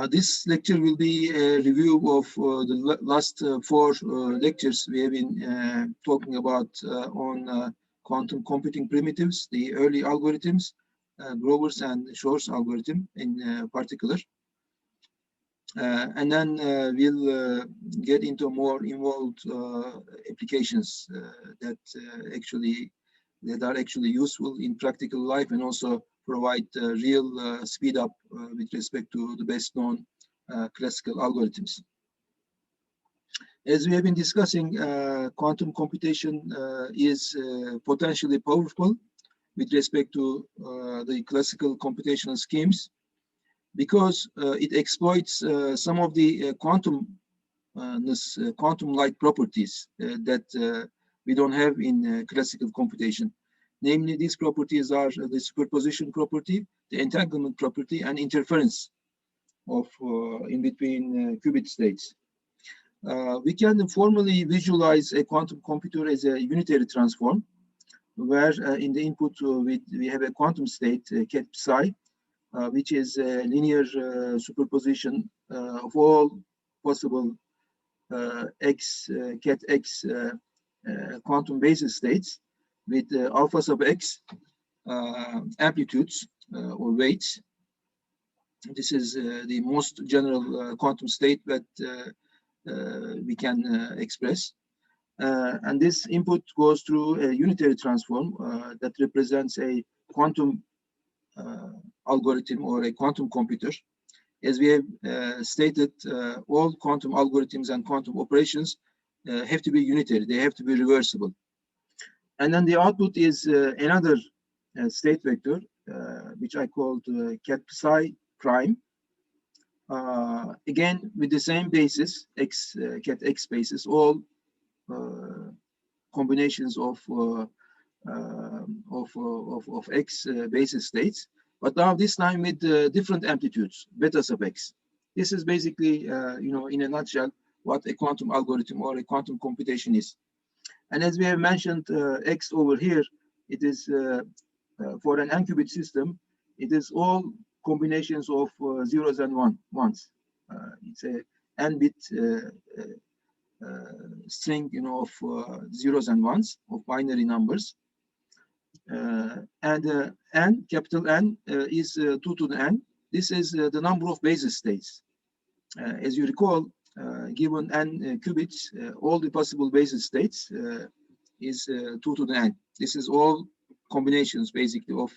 This lecture will be a review of the last four lectures we have been talking about on quantum computing primitives, the early algorithms, Grover's and Shor's algorithm in particular. And then we'll get into more involved applications that are actually useful in practical life, and also provide real speed up with respect to the best known classical algorithms. As we have been discussing, quantum computation is potentially powerful with respect to the classical computational schemes, because it exploits some of the quantum-like properties that we don't have in classical computation. Namely, these properties are the superposition property, the entanglement property, and interference of in between qubit states. We can formally visualize a quantum computer as a unitary transform, where in the input we have a quantum state, ket psi, which is a linear superposition of all possible ket x quantum basis states with alpha sub x amplitudes or weights. This is the most general quantum state that we can express. And this input goes through a unitary transform that represents a quantum algorithm or a quantum computer. As we have stated, all quantum algorithms and quantum operations have to be unitary. They have to be reversible. And then the output is another state vector, which I called ket psi prime. Again, with the same basis, ket x basis, all combinations of x basis states, but now this time with different amplitudes, beta sub x. This is basically, in a nutshell, what a quantum algorithm or a quantum computation is. And as we have mentioned, x over here, it is for an n-qubit system, it is all combinations of zeros and ones. It's a n-bit string, of zeros and ones, of binary numbers. And n, capital N, is 2 to the n. This is the number of basis states. As you recall, given n qubits, all the possible basis states is 2 to the n. This is all combinations, basically, of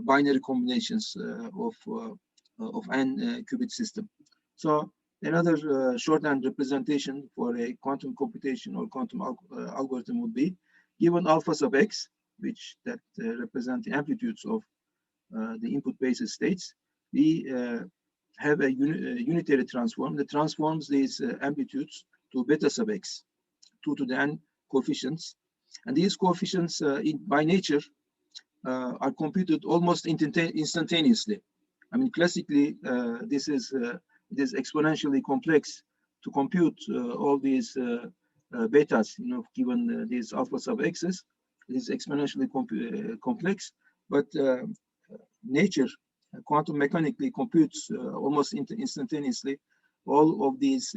binary combinations of n qubit system. So another shorthand representation for a quantum computation or quantum algorithm would be, given alpha sub x, which that represent the amplitudes of the input basis states, we have a unitary transform that transforms these amplitudes to beta sub x, 2 to the n coefficients. And these coefficients by nature are computed almost instantaneously. I mean, classically, it is exponentially complex to compute all these betas, given these alpha sub x's. It is exponentially complex, but nature quantum mechanically computes almost instantaneously all of these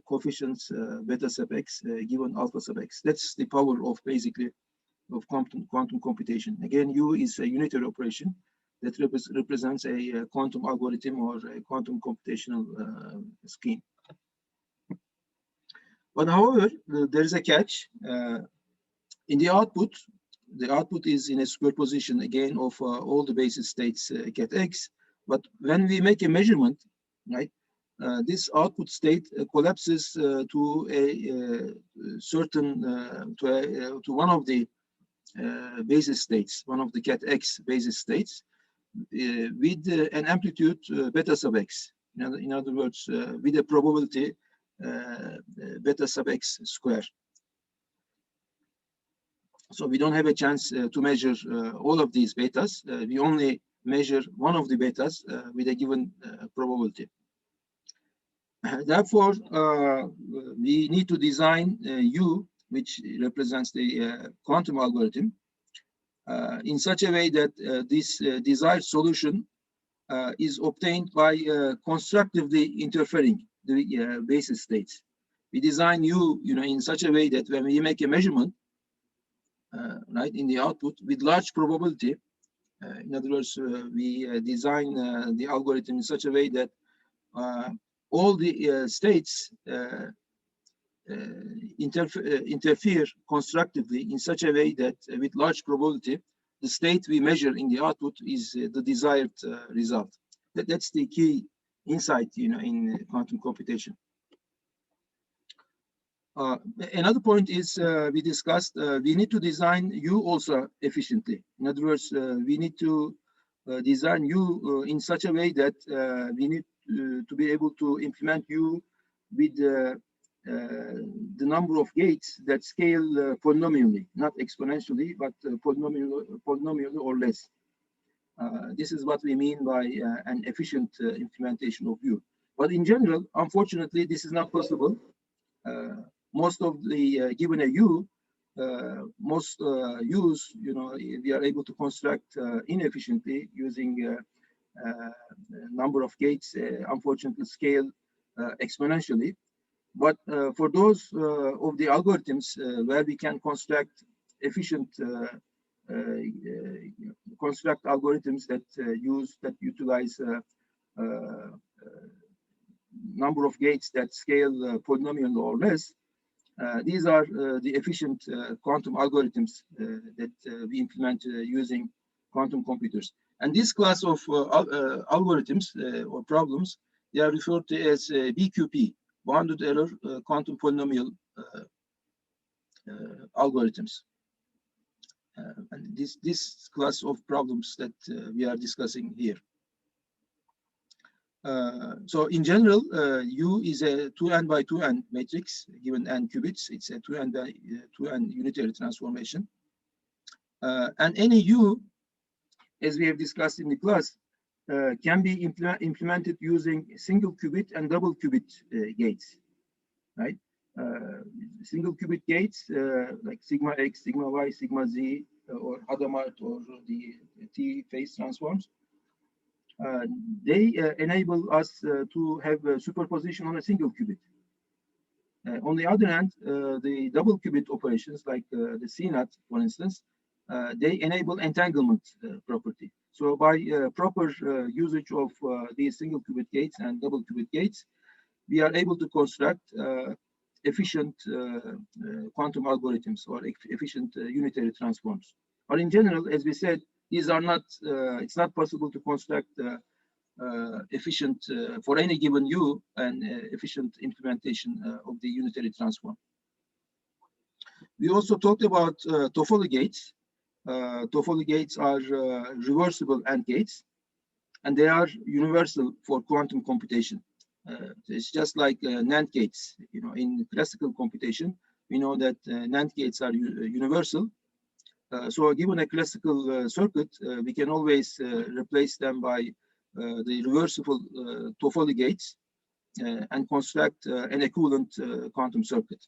coefficients, beta sub x, given alpha sub x. That's the power of basically of quantum computation. Again, U is a unitary operation that represents a quantum algorithm or a quantum computational scheme. But however, there is a catch. In the output is in a superposition again of all the basis states ket x. But when we make a measurement, right, this output state collapses to a certain to one of the basis states, one of the ket x basis states, with an amplitude beta sub x. In other words, with a probability beta sub x square. So we don't have a chance to measure all of these betas. We only measure one of the betas with a given probability. Therefore, we need to design U, which represents the quantum algorithm, in such a way that this desired solution is obtained by constructively interfering the basis states. We design U, in such a way that when we make a measurement, right, in the output with large probability, in other words, we design the algorithm in such a way that all the states interfere constructively in such a way that with large probability, the state we measure in the output is the desired result. That's the key insight, in quantum computation. Another point is we discussed we need to design U also efficiently. In other words, we need to design U in such a way that we need to be able to implement U with the number of gates that scale polynomially, not exponentially, but polynomially or less. This is what we mean by an efficient implementation of U. But in general, unfortunately, this is not possible. Most of the given a U, most U's, we are able to construct inefficiently using number of gates, unfortunately scale exponentially. But for those of the algorithms where we can construct efficient construct algorithms that utilize number of gates that scale polynomial or less, these are the efficient quantum algorithms that we implement using quantum computers. And this class of algorithms or problems, they are referred to as BQP, bounded error quantum polynomial algorithms. And this class of problems that we are discussing here. So in general, U is a 2n by 2n matrix given n qubits. It's a 2n by 2n unitary transformation. And any U, as we have discussed in the class, can be implemented using single qubit and double qubit gates, right? Single qubit gates like sigma x, sigma y, sigma z, or Hadamard, or the T phase transforms. They enable us to have superposition on a single qubit. On the other hand, the double qubit operations like the CNAT, for instance, they enable entanglement property. So by proper usage of these single qubit gates and double qubit gates, we are able to construct efficient quantum algorithms or efficient unitary transforms. But in general, as we said, these are not, it's not possible to construct efficient, for any given U, an efficient implementation of the unitary transform. We also talked about Toffoli gates. Toffoli gates are reversible AND gates, and they are universal for quantum computation. It's just like NAND gates. In classical computation, we know that NAND gates are universal. So given a classical circuit, we can always replace them by the reversible Toffoli gates and construct an equivalent quantum circuit.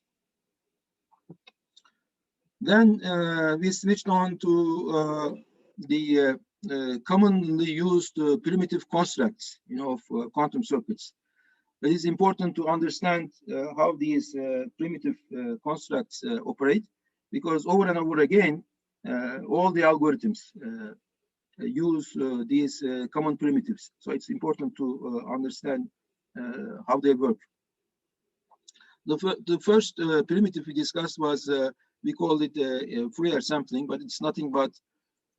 Then we switched on to the commonly used primitive constructs, of quantum circuits. It is important to understand how these primitive constructs operate, because over and over again, all the algorithms use these common primitives. So it's important to understand how they work. The first primitive we discussed was, we call it Fourier sampling, but it's nothing but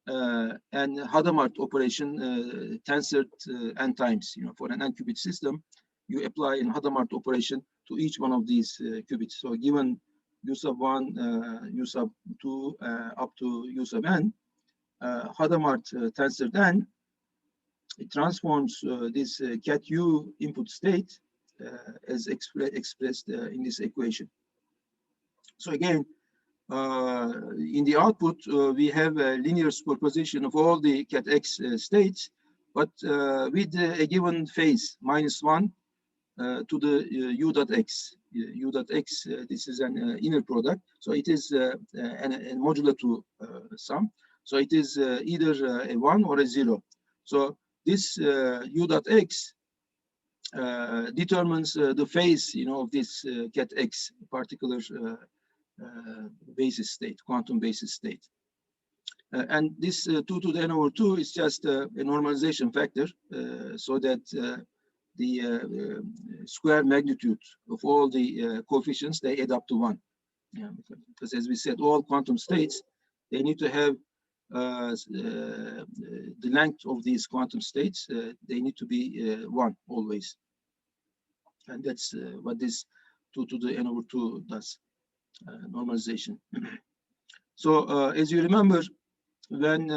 an Hadamard operation tensored n times. For an n qubit system, you apply an Hadamard operation to each one of these qubits. So given U sub 1, U sub 2, up to U sub n, Hadamard tensored n, it transforms this cat U input state as expressed in this equation. So again, in the output, we have a linear superposition of all the cat X states, but with a given phase, -1 to the U dot X. U dot X, this is an inner product. So it is a modular to sum. So it is either a 1 or a 0. So this u dot x determines the phase, of this ket x particular basis state, quantum basis state. And this 2 to the n over 2 is just a normalization factor, so that the square magnitude of all the coefficients, they add up to 1. Yeah, because as we said, all quantum states, they need to have the length of these quantum states, they need to be 1 always. And that's what this 2 to the n over 2 does, normalization. So as you remember, when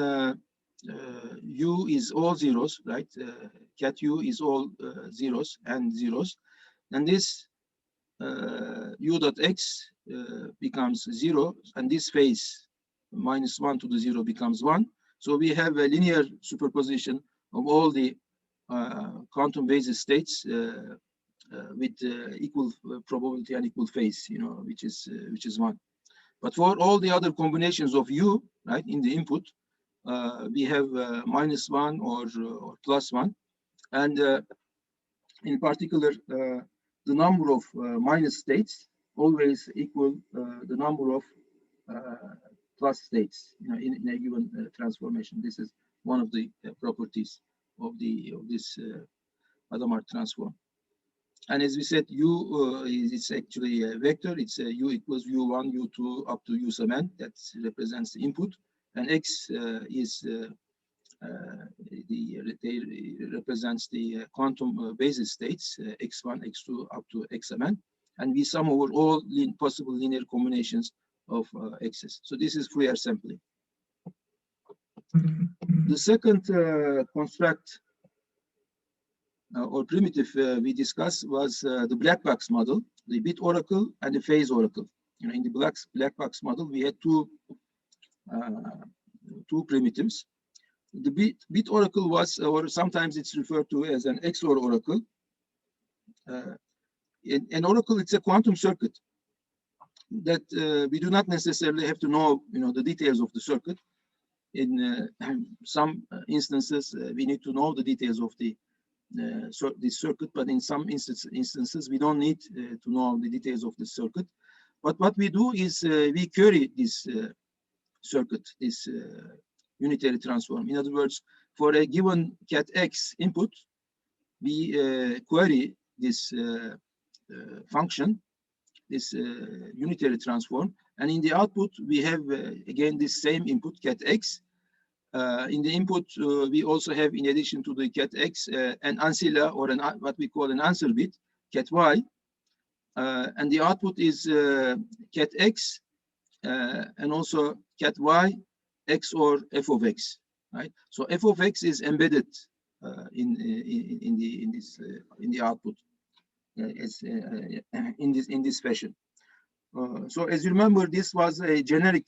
u is all zeros, right? Ket u is all zeros and zeros, and this u dot x becomes 0, and this phase -1 to the 0 becomes 1. So we have a linear superposition of all the quantum basis states with equal probability and equal phase, which is 1. But for all the other combinations of u, right, in the input, we have -1 or +1, and in particular, the number of minus states always equal the number of plus states, in a given transformation. This is one of the properties of this Hadamard transform. And as we said, u is actually a vector. It's u equals u1, u2 up to u sub n. That represents the input, and x is represents the quantum basis states, x1, x2 up to x sub n, and we sum over all possible linear combinations of x's. So this is Fourier sampling. The second construct or primitive we discussed was the black box model, the bit oracle and the phase oracle. In the black box model, we had two primitives. The bit oracle was, or sometimes it's referred to as an XOR oracle. An oracle, it's a quantum circuit that we do not necessarily have to know, the details of the circuit. In some instances, we need to know the details of this circuit, but in some instances, we don't need to know the details of the circuit. But what we do is we query this circuit, this unitary transform. In other words, for a given ket x input, we query this function, this unitary transform, and in the output we have again this same input ket x. In the input we also have, in addition to the ket x, an ancilla, or what we call an answer bit, ket y, and the output is ket x and also ket y x or f of x, right? So f of x is embedded in the output in this fashion. So as you remember, this was a generic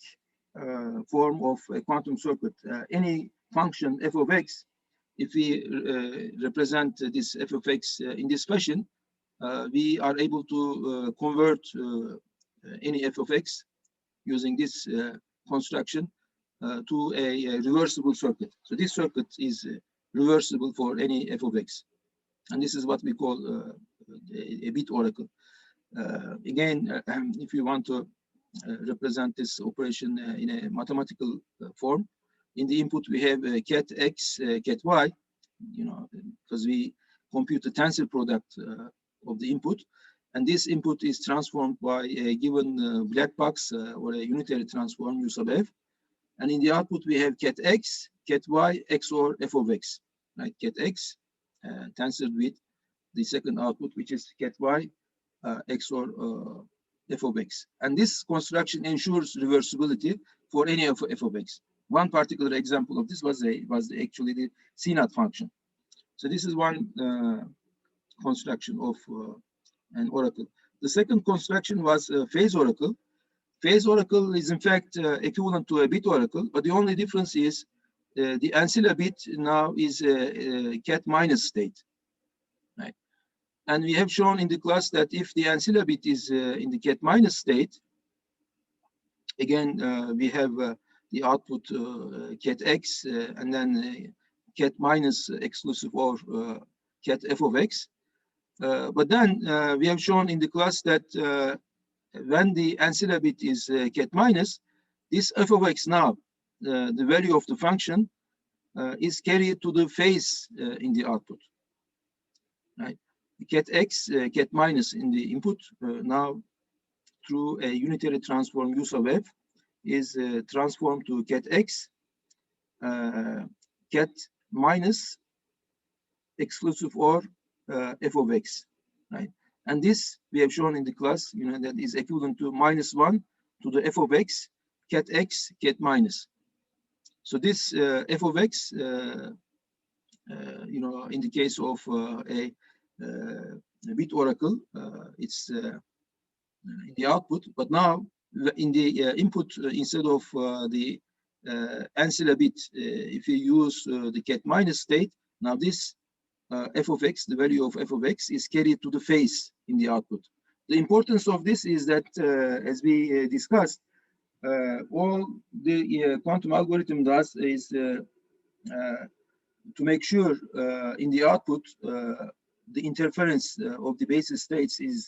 form of a quantum circuit. Any function f of x, if we represent this f of x in this fashion, we are able to convert any f of x using this construction to a reversible circuit. So this circuit is reversible for any f of x. And this is what we call a bit oracle. Again, if you want to represent this operation in a mathematical form, in the input we have ket x, ket y, because we compute the tensor product of the input. And this input is transformed by a given black box or a unitary transform u sub f. And in the output, we have ket x, ket y, x or f of x, right? Ket x tensored with the second output, which is ket y, x or f of x. And this construction ensures reversibility for any of f of x. One particular example of this was actually the C0 function. So this is one construction of an oracle. The second construction was phase oracle. Phase oracle is in fact equivalent to a bit oracle, but the only difference is the ancilla bit now is a ket minus state, right? And we have shown in the class that if the ancilla bit is in the ket minus state, again we have the output ket x and then cat minus exclusive or cat f of x. But then we have shown in the class that when the ancilla bit is cat minus, this f of x now, the value of the function, is carried to the phase in the output. Right? Cat x, cat minus in the input, now through a unitary transform use of f is transformed to cat x, cat minus exclusive or f of x, right? And this we have shown in the class, that is equivalent to -1 to the f of x, cat minus. So this f of x, in the case of a bit oracle, it's in the output, but now in the input, instead of the ancilla bit, if you use the cat minus state, now this f of x, the value of f of x, is carried to the phase in the output. The importance of this is that, as we discussed, all the quantum algorithm does is to make sure in the output the interference of the basis states is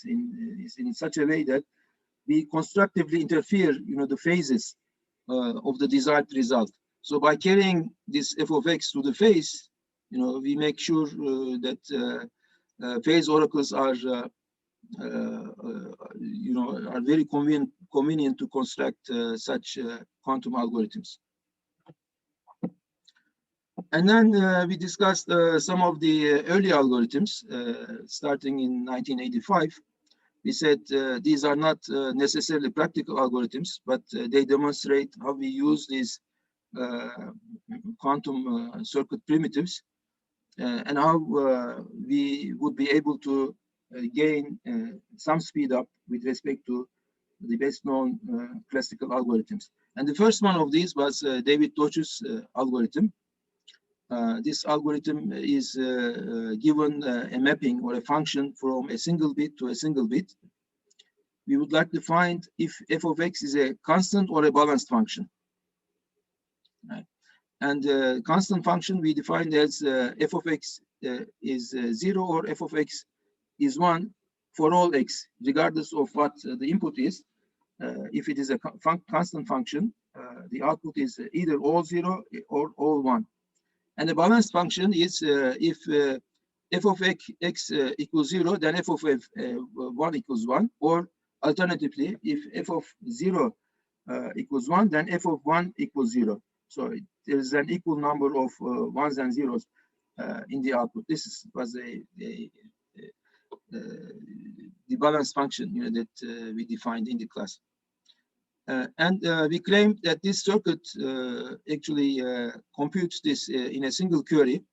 in such a way that we constructively interfere, the phases of the desired result. So by carrying this f of x to the phase, we make sure that phase oracles are, are very convenient to construct such quantum algorithms. And then we discussed some of the early algorithms starting in 1985. We said these are not necessarily practical algorithms, but they demonstrate how we use these quantum circuit primitives and how we would be able to gain some speed up with respect to the best known classical algorithms. And the first one of these was David Deutsch's algorithm. This algorithm is given a mapping or a function from a single bit to a single bit. We would like to find if f of x is a constant or a balanced function. Right? And constant function we defined as f of x is 0 or f of x is 1 for all x, regardless of what the input is. If it is a constant function, the output is either all 0 or all 1. And the balanced function is if f of x equals 0, then f of 1 equals 1, or alternatively, if f of 0 equals 1, then f of 1 equals 0. So there is an equal number of ones and zeros in the output. This was the balanced function that we defined in the class. And we claimed that this circuit actually computes this in a single query.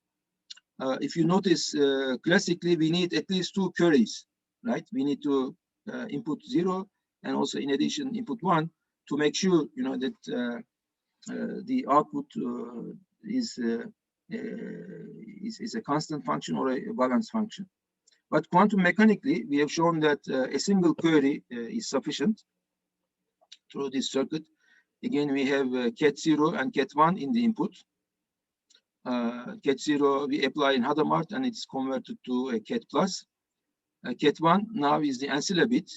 If you notice, classically, we need at least 2 queries, right? We need to input 0 and also, in addition, input 1 to make sure, that the output is a constant function or a balanced function. But quantum mechanically, we have shown that a single query is sufficient through this circuit. Again, we have cat 0 and cat 1 in the input. Cat 0 we apply in Hadamard and it's converted to a cat plus. Cat 1 now is the ancilla bit,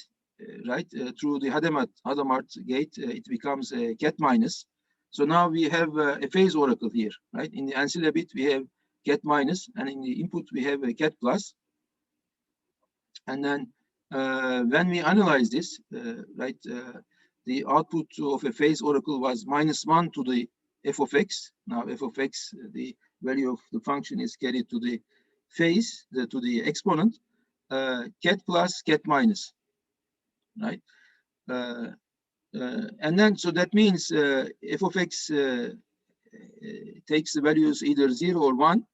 right? Through the Hadamard gate, it becomes a cat minus. So now we have a phase oracle here, right? In the ancilla bit, we have cat minus, and in the input, we have a cat plus. And then when we analyze this, right, the output of a phase oracle was -1 to the f of x. Now f of x, the value of the function is carried to the phase, to the exponent, cat plus, cat minus, right? And then, so that means f of x takes the values either 0 or 1.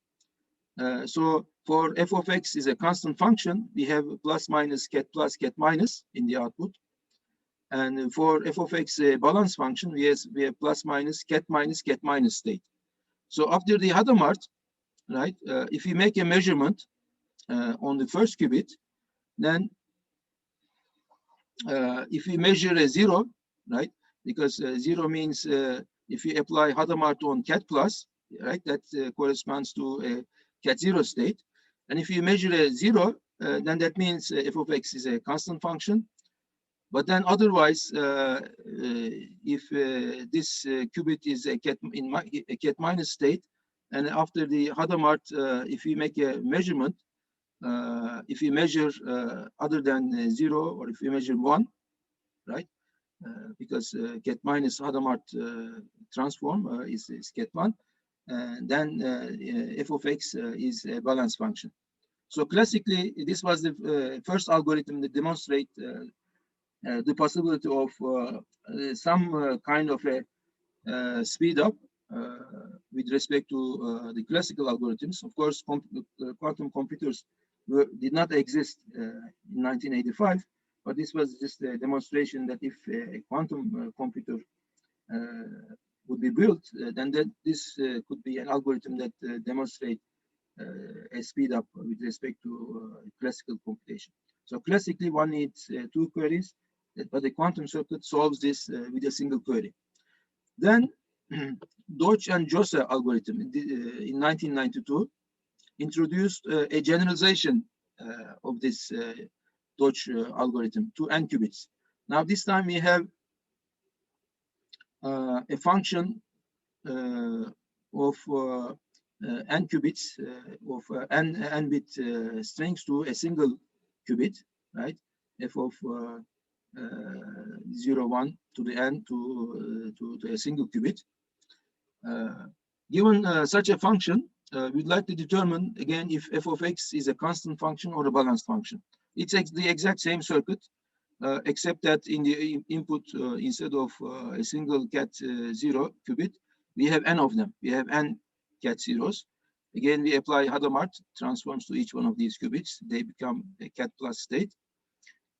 So for f of x is a constant function, we have plus minus, cat plus, cat minus in the output. And for f of x balance function, we have plus minus, cat minus state. So after the Hadamard, right, if we make a measurement on the first qubit, then if we measure a 0, right, because 0 means if we apply Hadamard on cat plus, right? That corresponds to a cat 0 state. And if you measure a 0, then that means f of x is a constant function. But then otherwise, if this qubit is a cat minus state, and after the Hadamard, if you make a measurement, if you measure other than 0, or if you measure 1, right? Because cat minus Hadamard transform is cat 1, and then f of x is a balance function. So classically, this was the first algorithm that demonstrate the possibility of some kind of a speed up with respect to the classical algorithms. Of course, quantum computers did not exist in 1985, but this was just a demonstration that if a quantum computer would be built, then this could be an algorithm that demonstrates a speed up with respect to classical computation. So classically, one needs 2 queries, but the quantum circuit solves this with a single query. Then Deutsch and Jose algorithm in 1992 introduced a generalization of this Deutsch algorithm to n qubits. Now this time we have a function of n qubits of n bit strings to a single qubit, right? F of 0, 1 to the n to a single qubit. Given such a function, we'd like to determine again if f of x is a constant function or a balanced function. It's the exact same circuit, except that in the input, instead of a single cat 0 qubit, we have n of them. We have n cat zeros. Again, we apply Hadamard transforms to each one of these qubits. They become a cat plus state.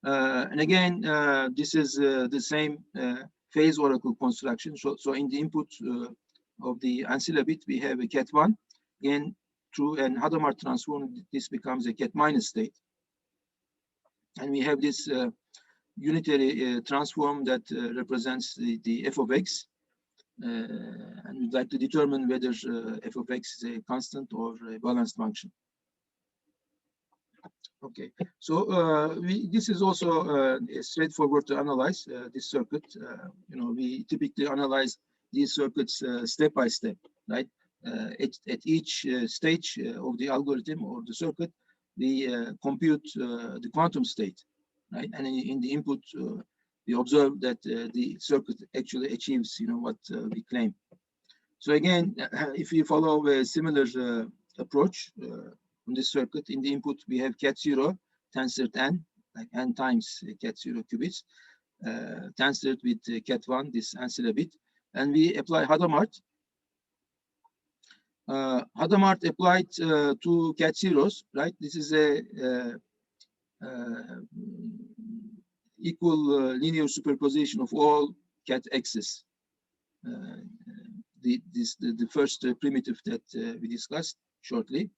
And again, this is the same phase oracle construction. So in the input of the ancilla bit, we have a cat 1. Again, through an Hadamard transform, this becomes a cat minus state. And we have this unitary transform that represents the f of x. And we'd like to determine whether f of x is a constant or a balanced function. Okay, so this is also straightforward to analyze this circuit. We typically analyze these circuits step by step, right? At each stage of the algorithm or the circuit, we compute the quantum state, right? And in the input, we observe that the circuit actually achieves, what we claim. So again, if we follow a similar approach on this circuit, in the input we have cat 0 tensored n, like n times cat 0 qubits, tensored with cat 1, this ancilla bit, and we apply Hadamard. Hadamard applied to cat zeros, right? This is a equal linear superposition of all cat x's. The first primitive that we discussed shortly,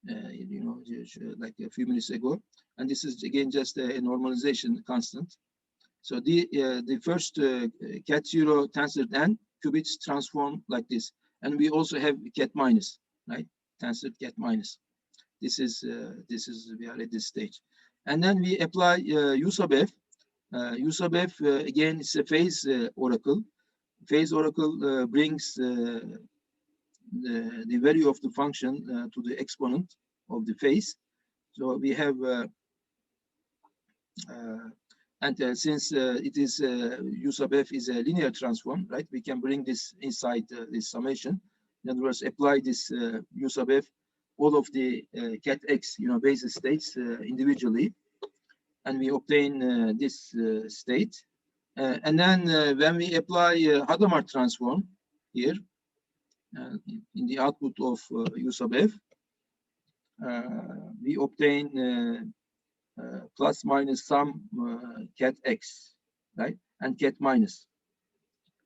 like a few minutes ago, and this is again just a normalization constant. So the first cat 0 tensored n qubits transform like this, and we also have cat minus, right? Tensored cat minus. This is we are at this stage, and then we apply U sub f. U sub f again is a phase oracle. Phase oracle brings the value of the function to the exponent of the phase. So we have, since it is U sub f is a linear transform, right? We can bring this inside this summation. In other words, apply this U sub f, all of the cat x, basis states individually, and we obtain this state. And then when we apply Hadamard transform here in the output of U sub f, we obtain plus minus some cat x, right? And cat minus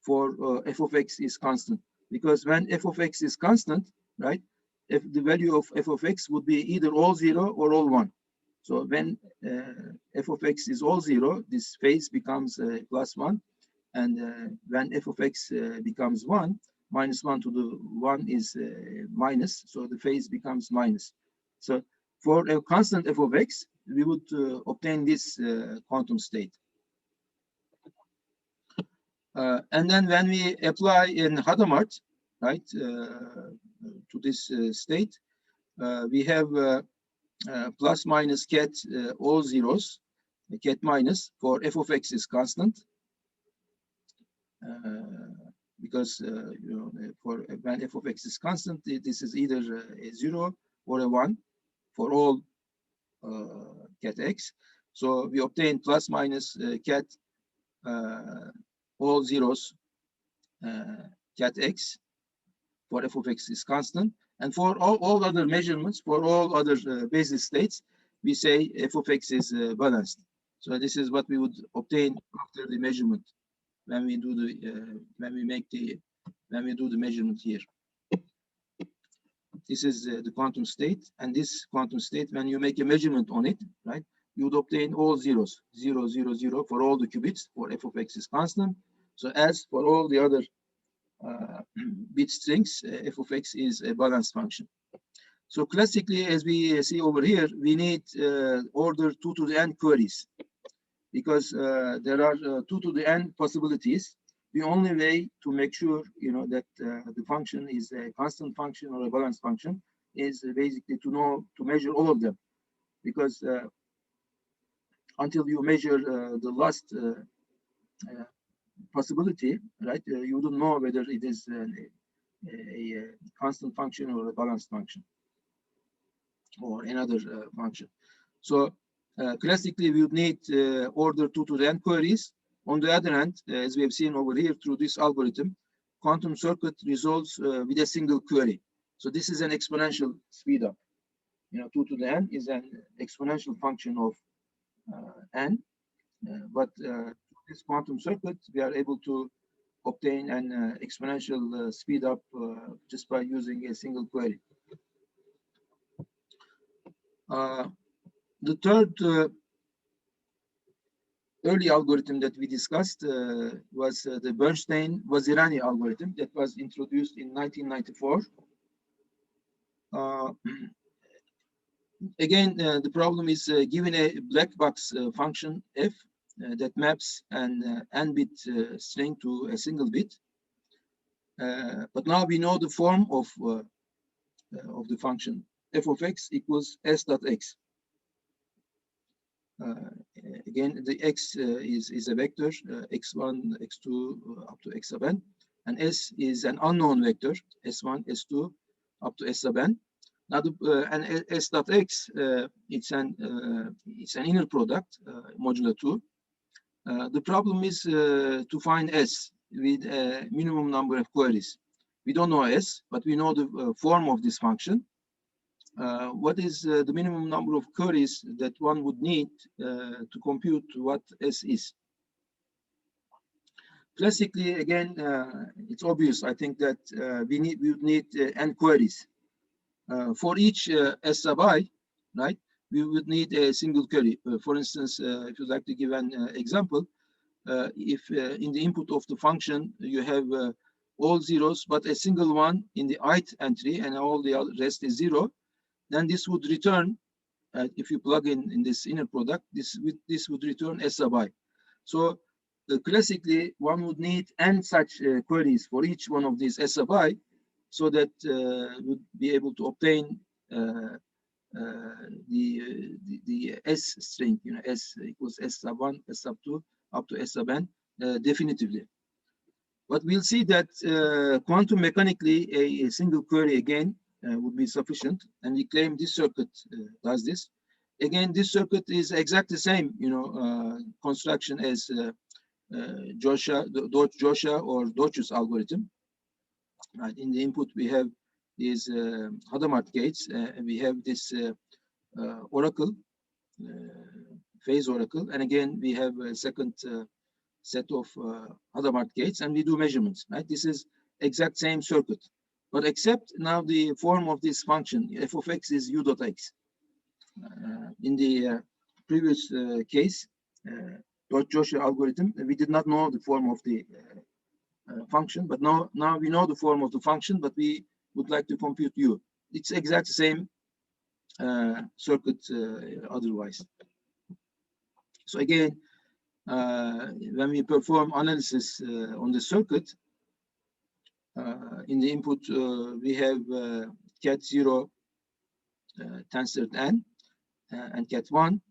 for f of x is constant. Because when f of x is constant, right, if the value of f of x would be either all 0 or all 1. So when f of x is all 0, this phase becomes plus 1. And when f of x becomes 1, minus 1 to the 1 is minus, so the phase becomes minus. So for a constant f of x, we would obtain this quantum state. And then when we apply in Hadamard, right, to this state, we have plus minus ket all zeros, ket minus for f of x is constant, because you know, for when f of x is constant, this is either a 0 or a 1 for all ket x. So we obtain plus minus ket all zeros ket x for f of x is constant, and for all other measurements, for all other basis states, we say f of x is balanced. So this is what we would obtain after the measurement when we do the when we do the measurement here. This is the quantum state, and this quantum state, when you make a measurement on it, right, you would obtain all zeros, 0, 0, 0 for all the qubits, for f of x is constant. So as for all the other bit strings, f of x is a balanced function. So classically, as we see over here, we need order 2 to the n queries, because there are 2 to the n possibilities. The only way to make sure, you know, that the function is a constant function or a balanced function is basically to measure all of them, because until you measure the last possibility, right, you don't know whether it is a constant function or a balanced function or another function. So classically, we would need order 2 to the n queries. On the other hand, as we have seen over here through this algorithm, quantum circuit resolves with a single query. So this is an exponential speed up. You know, 2 to the n is an exponential function of n, but this quantum circuit, we are able to obtain an exponential speed up just by using a single query. The third early algorithm that we discussed was the Bernstein-Vazirani algorithm that was introduced in 1994. Again, the problem is given a black box function f that maps an n-bit string to a single bit. But now we know the form of the function f of x equals s dot x. Again, the x is a vector, x1, x2, up to x sub n, and s is an unknown vector, s1, s2, up to s sub n. Now, and s dot x, it's an inner product, modulo 2. The problem is to find s with a minimum number of queries. We don't know s, but we know the form of this function. What is the minimum number of queries that one would need to compute what s is? Classically, again, it's obvious, I think, that we would need n queries. For each s sub I, right, we would need a single query. For instance, if you'd like to give an example, if in the input of the function you have all zeros, but a single one in the ith entry and all the rest is 0, then this would return, if you plug in this inner product, this would return s sub I. So classically, one would need n such queries for each one of these s sub I, so that would be able to obtain the s string, you know, s equals s sub 1, s sub 2, up to s sub n definitively. But we'll see that quantum mechanically, a single query again would be sufficient, and we claim this circuit does this. Again, this circuit is exactly the same, you know, construction as Joshua or Deutsch's algorithm. Right. In the input, we have these Hadamard gates, and we have this oracle, phase oracle, and again we have a second set of Hadamard gates, and we do measurements. Right. This is exact same circuit, but except now the form of this function f of x is u dot x. In the previous case, Joshua algorithm, we did not know the form of the function, but now we know the form of the function, but we would like to compute u. It's exactly the same circuit otherwise. So again, when we perform analysis on the circuit, in the input we have cat 0 tensor n and cat 1.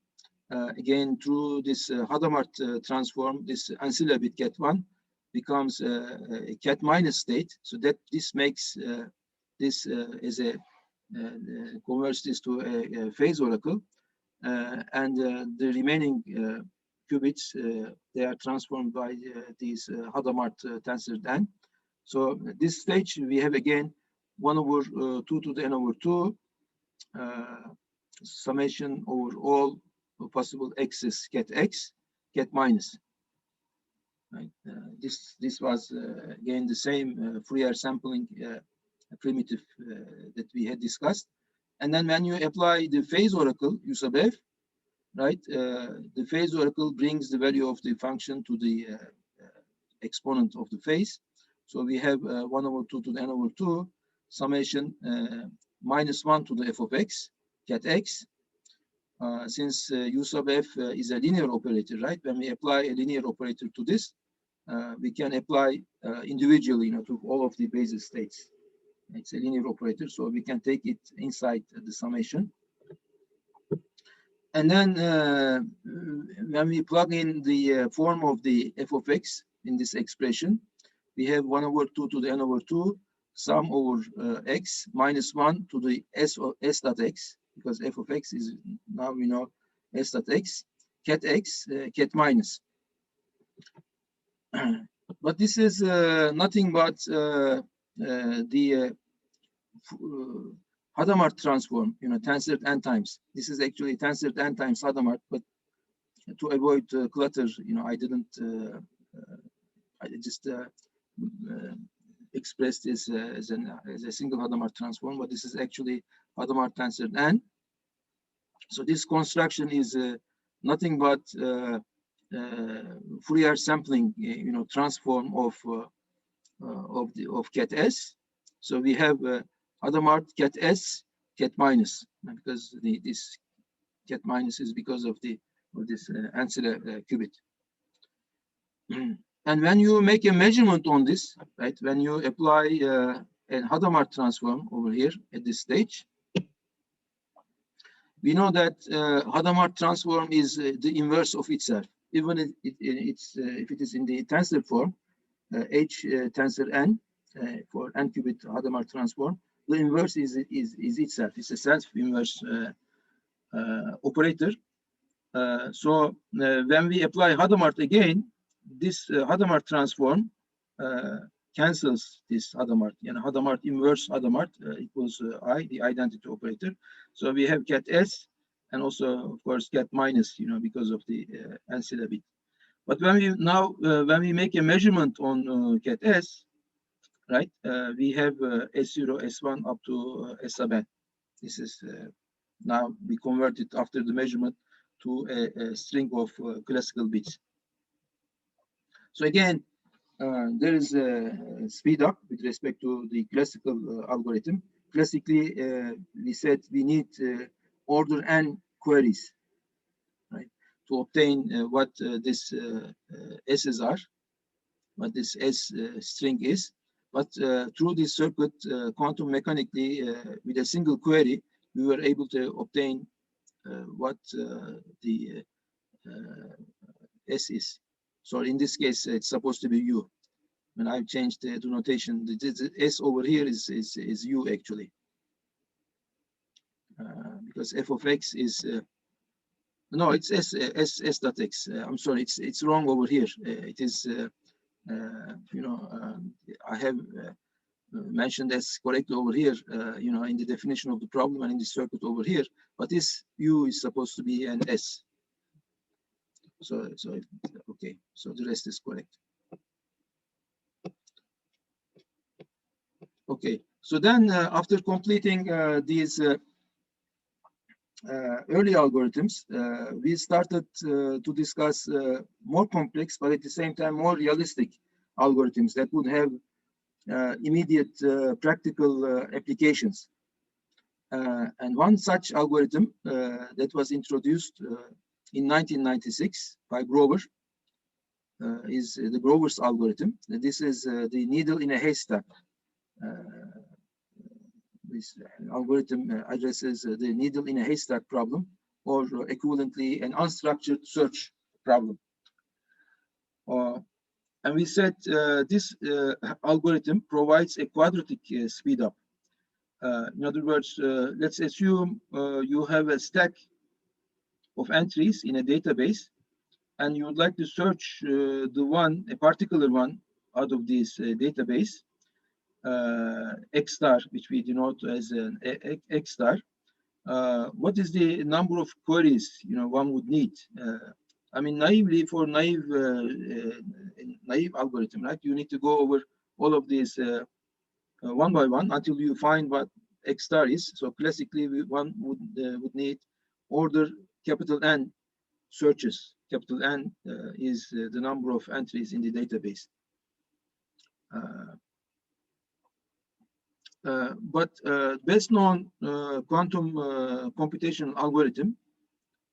Again, through this Hadamard transform, this ancillary bit cat 1 becomes a cat minus state, so that this makes this as a converts this to a phase oracle, and the remaining qubits they are transformed by these Hadamard tensor n. So this stage we have again 1 over 2 to the n over 2 summation over all possible x's cat x cat minus. Right. This was again the same Fourier sampling primitive that we had discussed. And then when you apply the phase oracle u sub f, right, the phase oracle brings the value of the function to the exponent of the phase. So we have 1 over 2 to the n over 2 summation minus 1 to the f of x cat x. Since u sub f is a linear operator, right? When we apply a linear operator to this, we can apply individually, to all of the basis states. It's a linear operator, so we can take it inside the summation. And then when we plug in the form of the f of x in this expression, we have 1 over 2 to the n over 2 sum over x minus 1 to the s dot x, because f of x is, now we know, s dot x, cat x, cat minus. But this is nothing but the Hadamard transform, tensor n times. This is actually tensor n times Hadamard, but to avoid clutter, I didn't, I just expressed this as a single Hadamard transform, but this is actually Hadamard tensor n. So this construction is nothing but Fourier sampling, transform of cat s. So we have Hadamard cat s cat minus, because this cat minus is because of this ancillary qubit. And when you make a measurement on this, right, when you apply a Hadamard transform over here at this stage, we know that Hadamard transform is the inverse of itself. Even if it is in the tensor form, H tensor n for n qubit Hadamard transform, the inverse is itself. It's a self-inverse operator. So when we apply Hadamard again, this Hadamard transform cancels this Hadamard. Hadamard inverse Hadamard equals I, the identity operator. So we have cat s, and also of course cat minus, because of the ancillary bit. But when we make a measurement on cat s, right, we have S0, S1 up to S sub n. This is now we convert it after the measurement to a string of classical bits. So again, there is a speed up with respect to the classical algorithm. Classically, we said we need order n queries, right, to obtain what this S's are, what this S string is. But through this circuit, quantum mechanically, with a single query, we were able to obtain what the S is. So in this case, it's supposed to be U. When I've changed the notation, the S over here is U actually, because f of x is no, it's S dot x. I'm sorry, it's wrong over here. It is I have mentioned as correct over here, in the definition of the problem and in the circuit over here, but this U is supposed to be an S. So okay, so the rest is correct. Okay, so then after completing these early algorithms, we started to discuss more complex, but at the same time more realistic algorithms that would have immediate practical applications. And one such algorithm that was introduced in 1996 by Grover is the Grover's algorithm. This is the needle in a haystack. This algorithm addresses the needle in a haystack problem, or equivalently an unstructured search problem. And we said this algorithm provides a quadratic speed up. In other words, let's assume you have a stack of entries in a database, and you would like to search a particular one out of this database, X star, which we denote as an X star. What is the number of queries one would need? I mean, naively, for naive algorithm, right? You need to go over all of these one by one until you find what X star is. So classically, one would need order capital N searches. Capital N is the number of entries in the database. But best known quantum computational algorithm,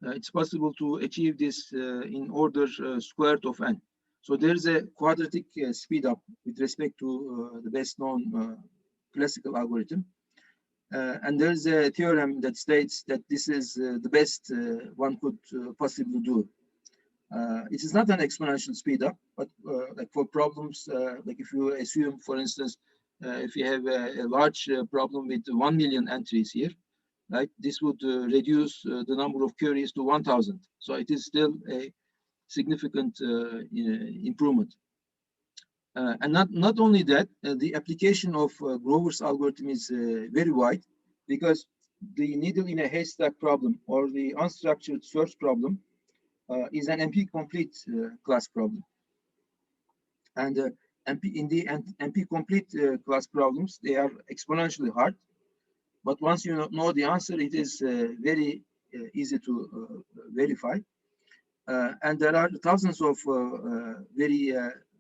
it's possible to achieve this in order squared of n. So there's a quadratic speed up with respect to the best known classical algorithm. And there's a theorem that states that this is the best one could possibly do. It is not an exponential speed up, but like for problems, like if you assume, for instance, if you have a large problem with 1 million entries here, right, this would reduce the number of queries to 1,000. So it is still a significant improvement. And not only that, the application of Grover's algorithm is very wide, because the needle in a haystack problem or the unstructured search problem is an NP-complete class problem. And in the NP-complete class problems, they are exponentially hard. But once you know the answer, it is very easy to verify. And there are thousands of very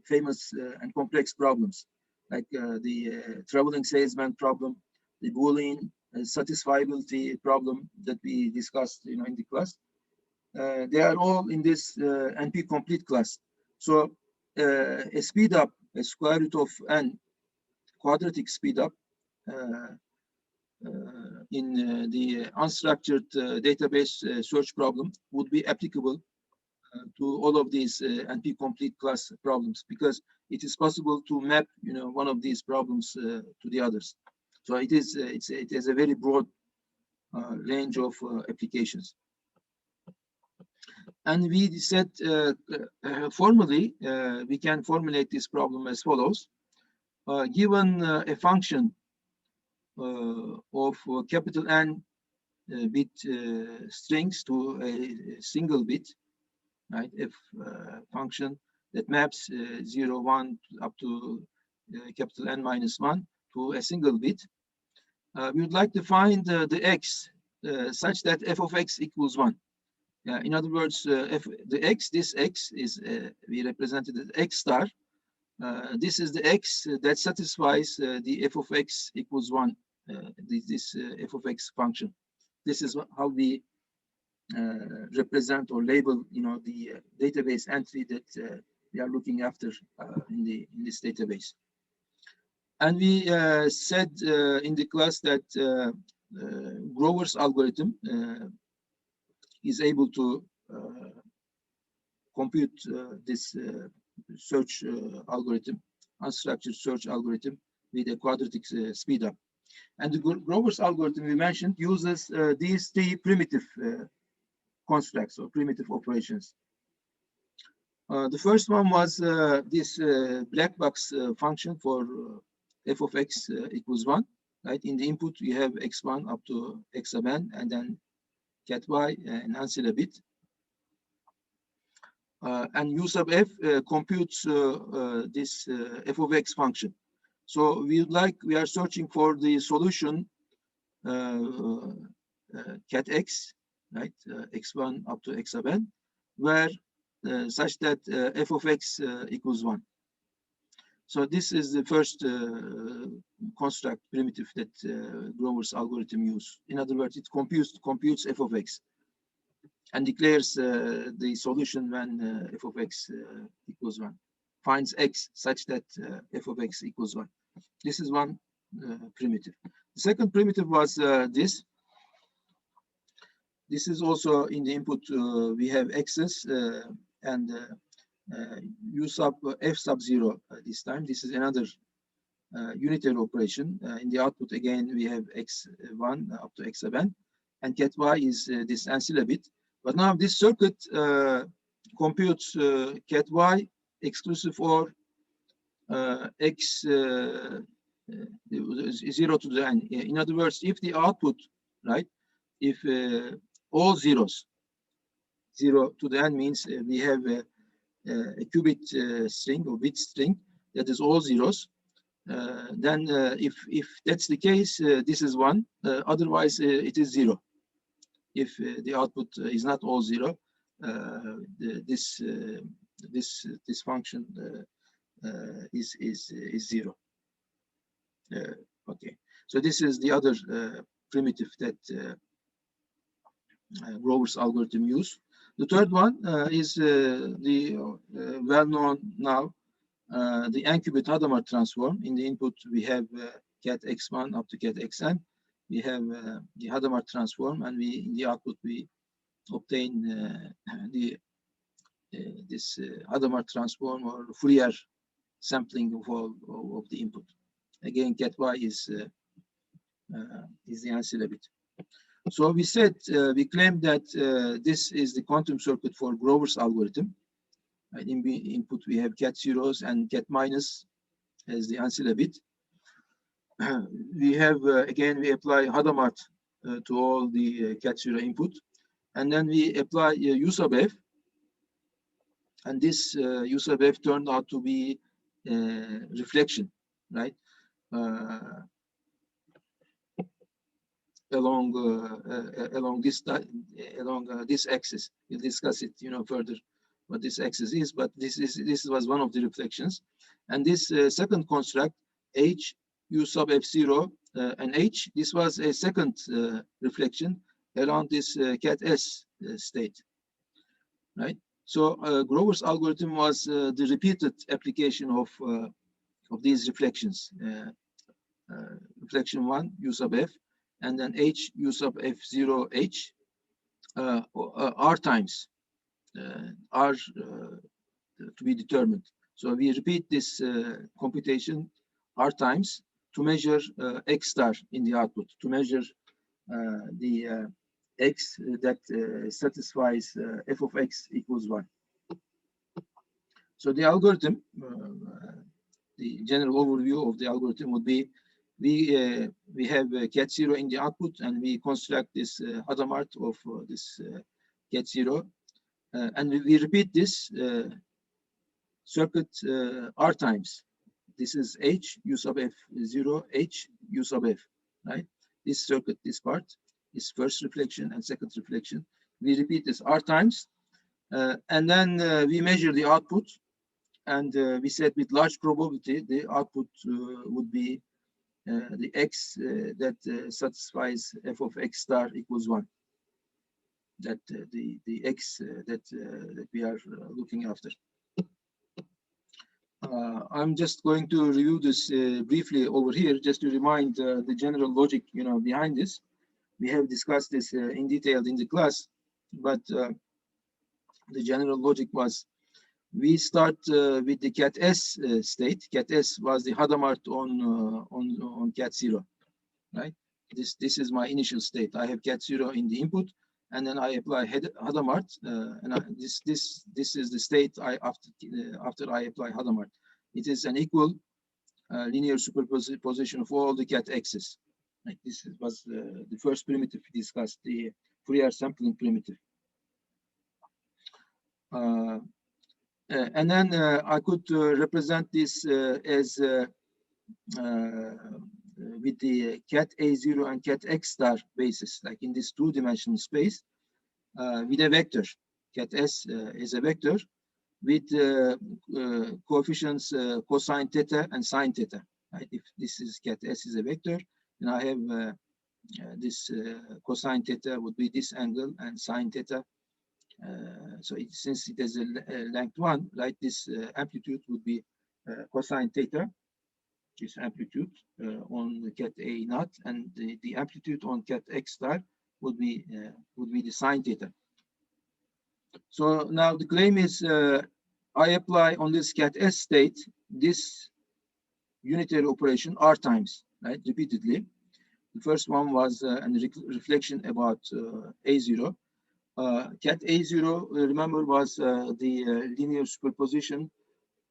famous and complex problems, like the traveling salesman problem, the Boolean satisfiability problem that we discussed in the class. They are all in this NP-complete class. So a speed up, a square root of n quadratic speed up in the unstructured database search problem would be applicable to all of these NP-complete class problems, because it is possible to map one of these problems to the others. So it has a very broad range of applications. And we said formally, we can formulate this problem as follows. Given a function of capital N bit strings to a single bit, right? If function that maps 0, 1 up to capital N minus 1 to a single bit, we would like to find the x such that f of x equals 1. In other words, if this x is, we represented as x star. This is the x that satisfies the f of x equals 1, this f of x function. This is how we represent or label, the database entry that we are looking after in this database. And we said in the class that Grover's algorithm is able to compute this search algorithm, unstructured search algorithm, with a quadratic speed up. And the Grover's algorithm we mentioned uses these three primitive constructs or primitive operations. The first one was this black box function for f of x equals 1. Right, in the input we have x1 up to x sub n, and then cat y and answer a bit. And u sub f computes this f of x function. So we are searching for the solution cat x, right, x1 up to x sub n, where such that f of x equals 1. So this is the first construct primitive that Grover's algorithm use. In other words, it computes f of x and declares the solution when f of x equals 1. Finds x such that f of x equals 1. This is one primitive. The second primitive was this. This is also in the input. We have x's and u sub f sub 0 this time. This is another unitary operation. In the output, again, we have x1 up to x sub n, and cat y is this ancilla bit. But now this circuit computes cat y exclusive for x 0 to the n. In other words, if the output, right, if all zeros, 0 to the n means we have a qubit string or bit string that is all zeros. Then if that's the case, this is 1. Otherwise, it is 0. If the output is not all 0, this function is 0. Okay, so this is the other primitive that Grover's algorithm use. The third one is the well-known now, the n-qubit Hadamard transform. In the input, we have cat x1 up to cat xn. We have the Hadamard transform, and in the output we obtain this Hadamard transform or Fourier sampling of the input. Again, cat y is the ancilla bit. So we said, we claimed that this is the quantum circuit for Grover's algorithm. In the input, we have cat zeros and cat minus as the ancilla bit. We have, again, we apply Hadamard to all the cat zero input. And then we apply U sub f. And this U sub f turned out to be reflection, right? Along this axis. We'll discuss it, further what this axis is, but this was one of the reflections. And this second construct, H U sub f0 and H, this was a second reflection around this cat S state, right? So Grover's algorithm was the repeated application of these reflections. Reflection 1, U sub f, and then H, U sub f0, H, R times, R to be determined. So we repeat this computation R times to measure X star in the output, to measure the X that satisfies f of X equals 1. So the algorithm, the general overview of the algorithm would be, we have cat 0 in the output, and we construct this Hadamard of this cat 0, and we repeat this circuit R times. This is H U sub f0, H U sub f, right? This circuit, this part is first reflection and second reflection. We repeat this R times, and then we measure the output, and we said with large probability the output would be the X that satisfies f of X star equals 1. That the X that we are looking after. I'm just going to review this briefly over here, just to remind the general logic, behind this. We have discussed this in detail in the class, but the general logic was, we start with the cat S state. Cat S was the Hadamard on cat 0, right? This is my initial state. I have cat 0 in the input, and then I apply Hadamard, and this is the state after I apply Hadamard. It is an equal linear superposition of all the cat x's. Like this was the first primitive we discussed, the Fourier sampling primitive. And then I could represent this as with the cat A0 and cat X star basis, like in this two-dimensional space, with a vector. Cat S is a vector with coefficients cosine theta and sine theta. Right? If this is cat S is a vector, then I have this cosine theta would be this angle, and sine theta. So since it has a length 1, right, this amplitude would be cosine theta, this amplitude on the cat A naught, and the amplitude on cat X star would be the sine theta. So now the claim is I apply on this cat S state this unitary operation R times, right, repeatedly. The first one was a reflection about A0. Cat A0, remember, was the linear superposition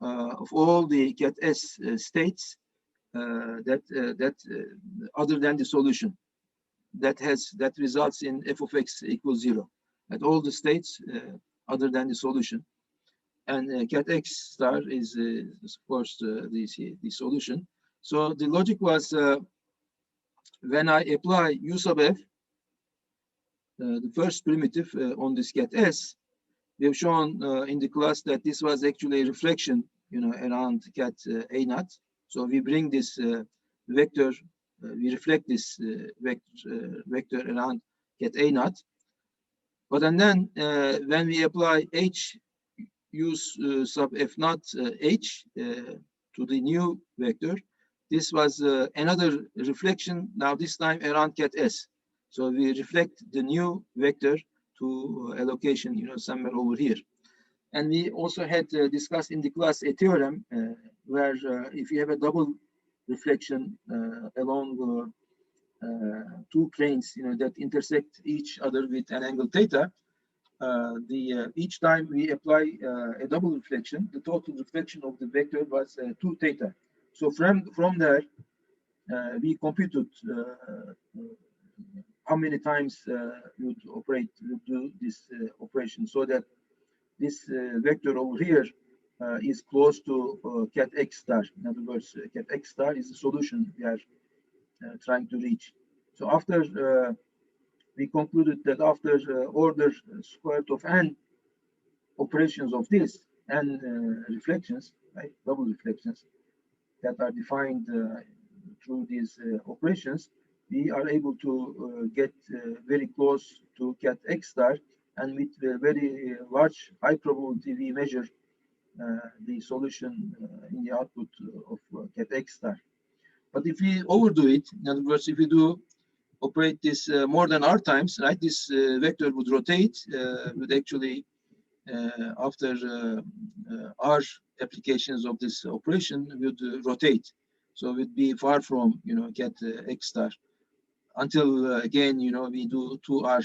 of all the cat S states that other than the solution that results in f of x equals 0 at all the states other than the solution. And cat X star is of course the solution. So the logic was when I apply U sub f, the first primitive on this cat S, we have shown in the class that this was actually a reflection, around cat A naught. So we bring this vector, we reflect this vector around cat A naught. But and then when we apply H use sub f naught H to the new vector, this was another reflection, now this time around cat S. So we reflect the new vector to a location, somewhere over here. And we also had discussed in the class a theorem where if you have a double reflection along two planes, that intersect each other with an angle theta, each time we apply a double reflection, the total reflection of the vector was 2 theta. So from there, we computed how many times you would do this operation, so that this vector over here is close to cat X star. In other words, cat X star is the solution we are trying to reach. So after we concluded that after order squared of n operations of this and reflections, right, double reflections that are defined through these operations, we are able to get very close to cat X star, and with very large high probability we measure the solution in the output of cat X star. But if we overdo it, in other words, if we do operate this more than R times, right, this vector would rotate, would actually after R applications of this operation would rotate. So it would be far from, cat X star until again, we do 2R,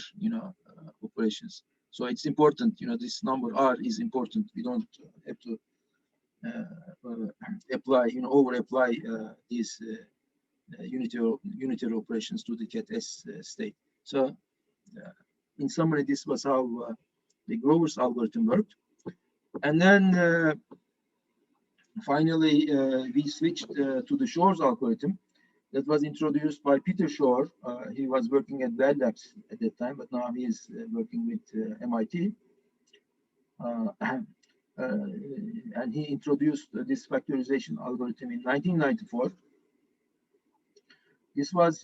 operations. So it's important, this number R is important. We don't have to apply, over apply these unitary operations to the cat S state. So in summary, this was how the Grover's algorithm worked. And then finally, we switched to the Shor's algorithm that was introduced by Peter Shor. He was working at Bell Labs at that time, but now he is working with MIT. And he introduced this factorization algorithm in 1994. This was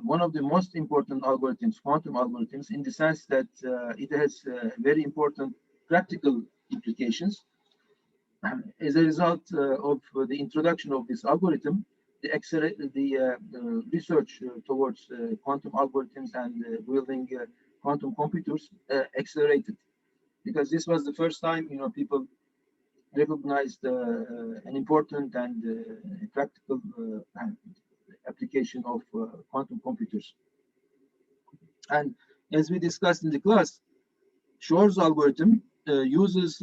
one of the most important algorithms, quantum algorithms, in the sense that it has very important practical implications. As a result of the introduction of this algorithm, the research towards quantum algorithms and building quantum computers accelerated, because this was the first time, people recognized an important and practical application of quantum computers. And as we discussed in the class, Shor's algorithm uses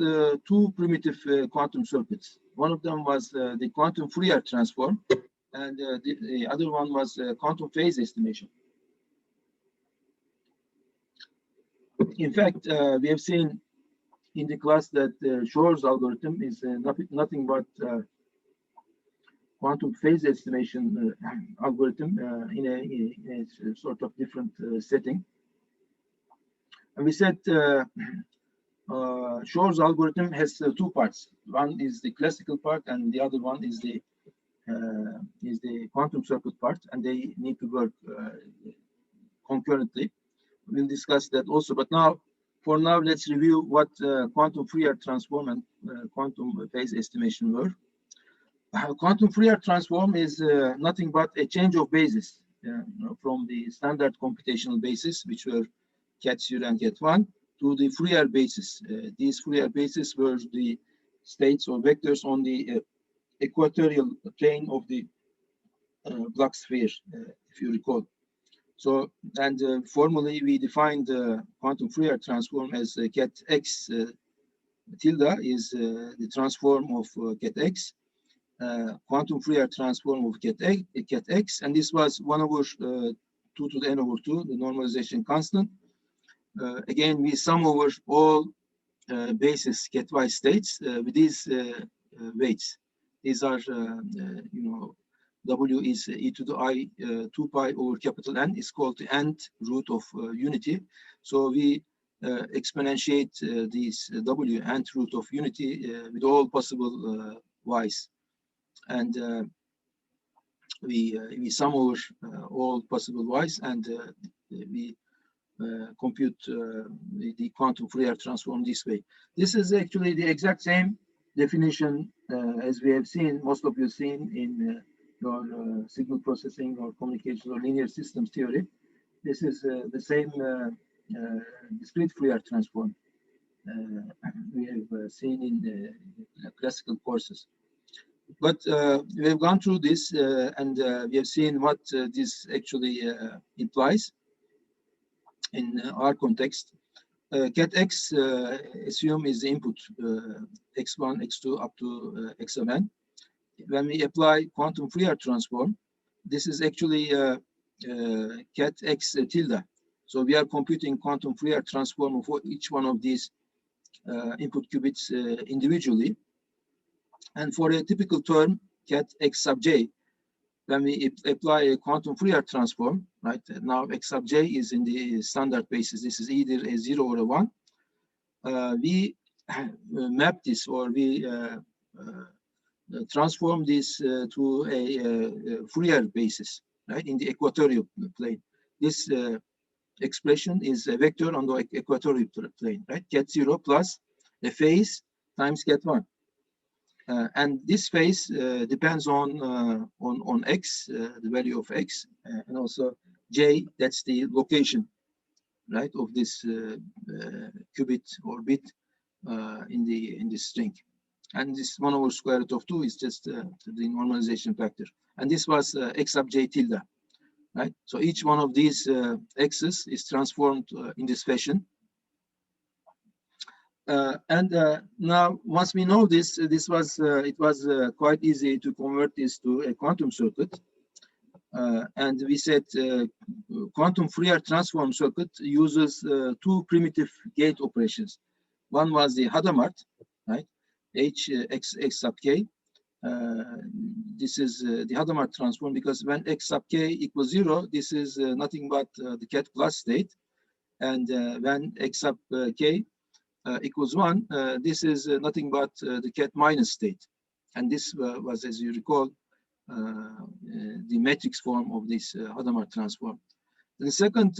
two primitive quantum circuits. One of them was the quantum Fourier transform, and the other one was quantum phase estimation. In fact, we have seen in the class that Shor's algorithm is nothing but quantum phase estimation algorithm in a sort of different setting. And we said Shor's algorithm has two parts. One is the classical part, and the other one is the quantum circuit part, and they need to work concurrently. We'll discuss that also. But now, for now, let's review what quantum Fourier transform and quantum phase estimation were. Quantum Fourier transform is nothing but a change of basis from the standard computational basis, which were Cat0 and Cat1, to the Fourier basis. These Fourier bases were the states or vectors on the equatorial plane of the Bloch sphere, if you recall. So, and formally, we defined quantum Fourier transform as Cat x tilde is the transform of Cat x, quantum Fourier transform of Cat x, and this was 1 over 2 to the n over 2, the normalization constant. Again, we sum over all basis Cat y states with these weights. These are, you know, W is e to the I 2 pi over capital N is called the nth root of unity. So we exponentiate these W nth root of unity with all possible y's. And we sum over all possible y's, and we compute the quantum Fourier transform this way. This is actually the exact same definition as we have seen, most of you seen in your signal processing or communication or linear systems theory. This is the same discrete Fourier transform we have seen in the classical courses. But we have gone through this and we have seen what this actually implies in our context. Cat x assume is the input x1, x2 up to xmn. When we apply quantum Fourier transform, this is actually Cat x tilde. So we are computing quantum Fourier transform for each one of these input qubits individually. And for a typical term, Cat x sub j, when we apply a quantum Fourier transform, right? Now x sub j is in the standard basis. This is either a 0 or a 1. We map this, or we transform this to a Fourier basis, right, in the equatorial plane. This expression is a vector on the equatorial plane, right? Cat0 plus a phase times Cat1. And this phase depends on x, the value of x, and also j, that's the location, right, of this qubit or bit in this string. And this 1 over square root of 2 is just the normalization factor. And this was x sub j tilde, right? So each one of these x's is transformed in this fashion. Now, once we know this, it was quite easy to convert this to a quantum circuit. And we said quantum Fourier transform circuit uses two primitive gate operations. One was the Hadamard, right? H x sub k. This is the Hadamard transform, because when x sub k equals 0, this is nothing but the Cat plus state. And when x sub k equals 1, this is nothing but the Cat minus state. And this was, as you recall, the matrix form of this Hadamard transform. The second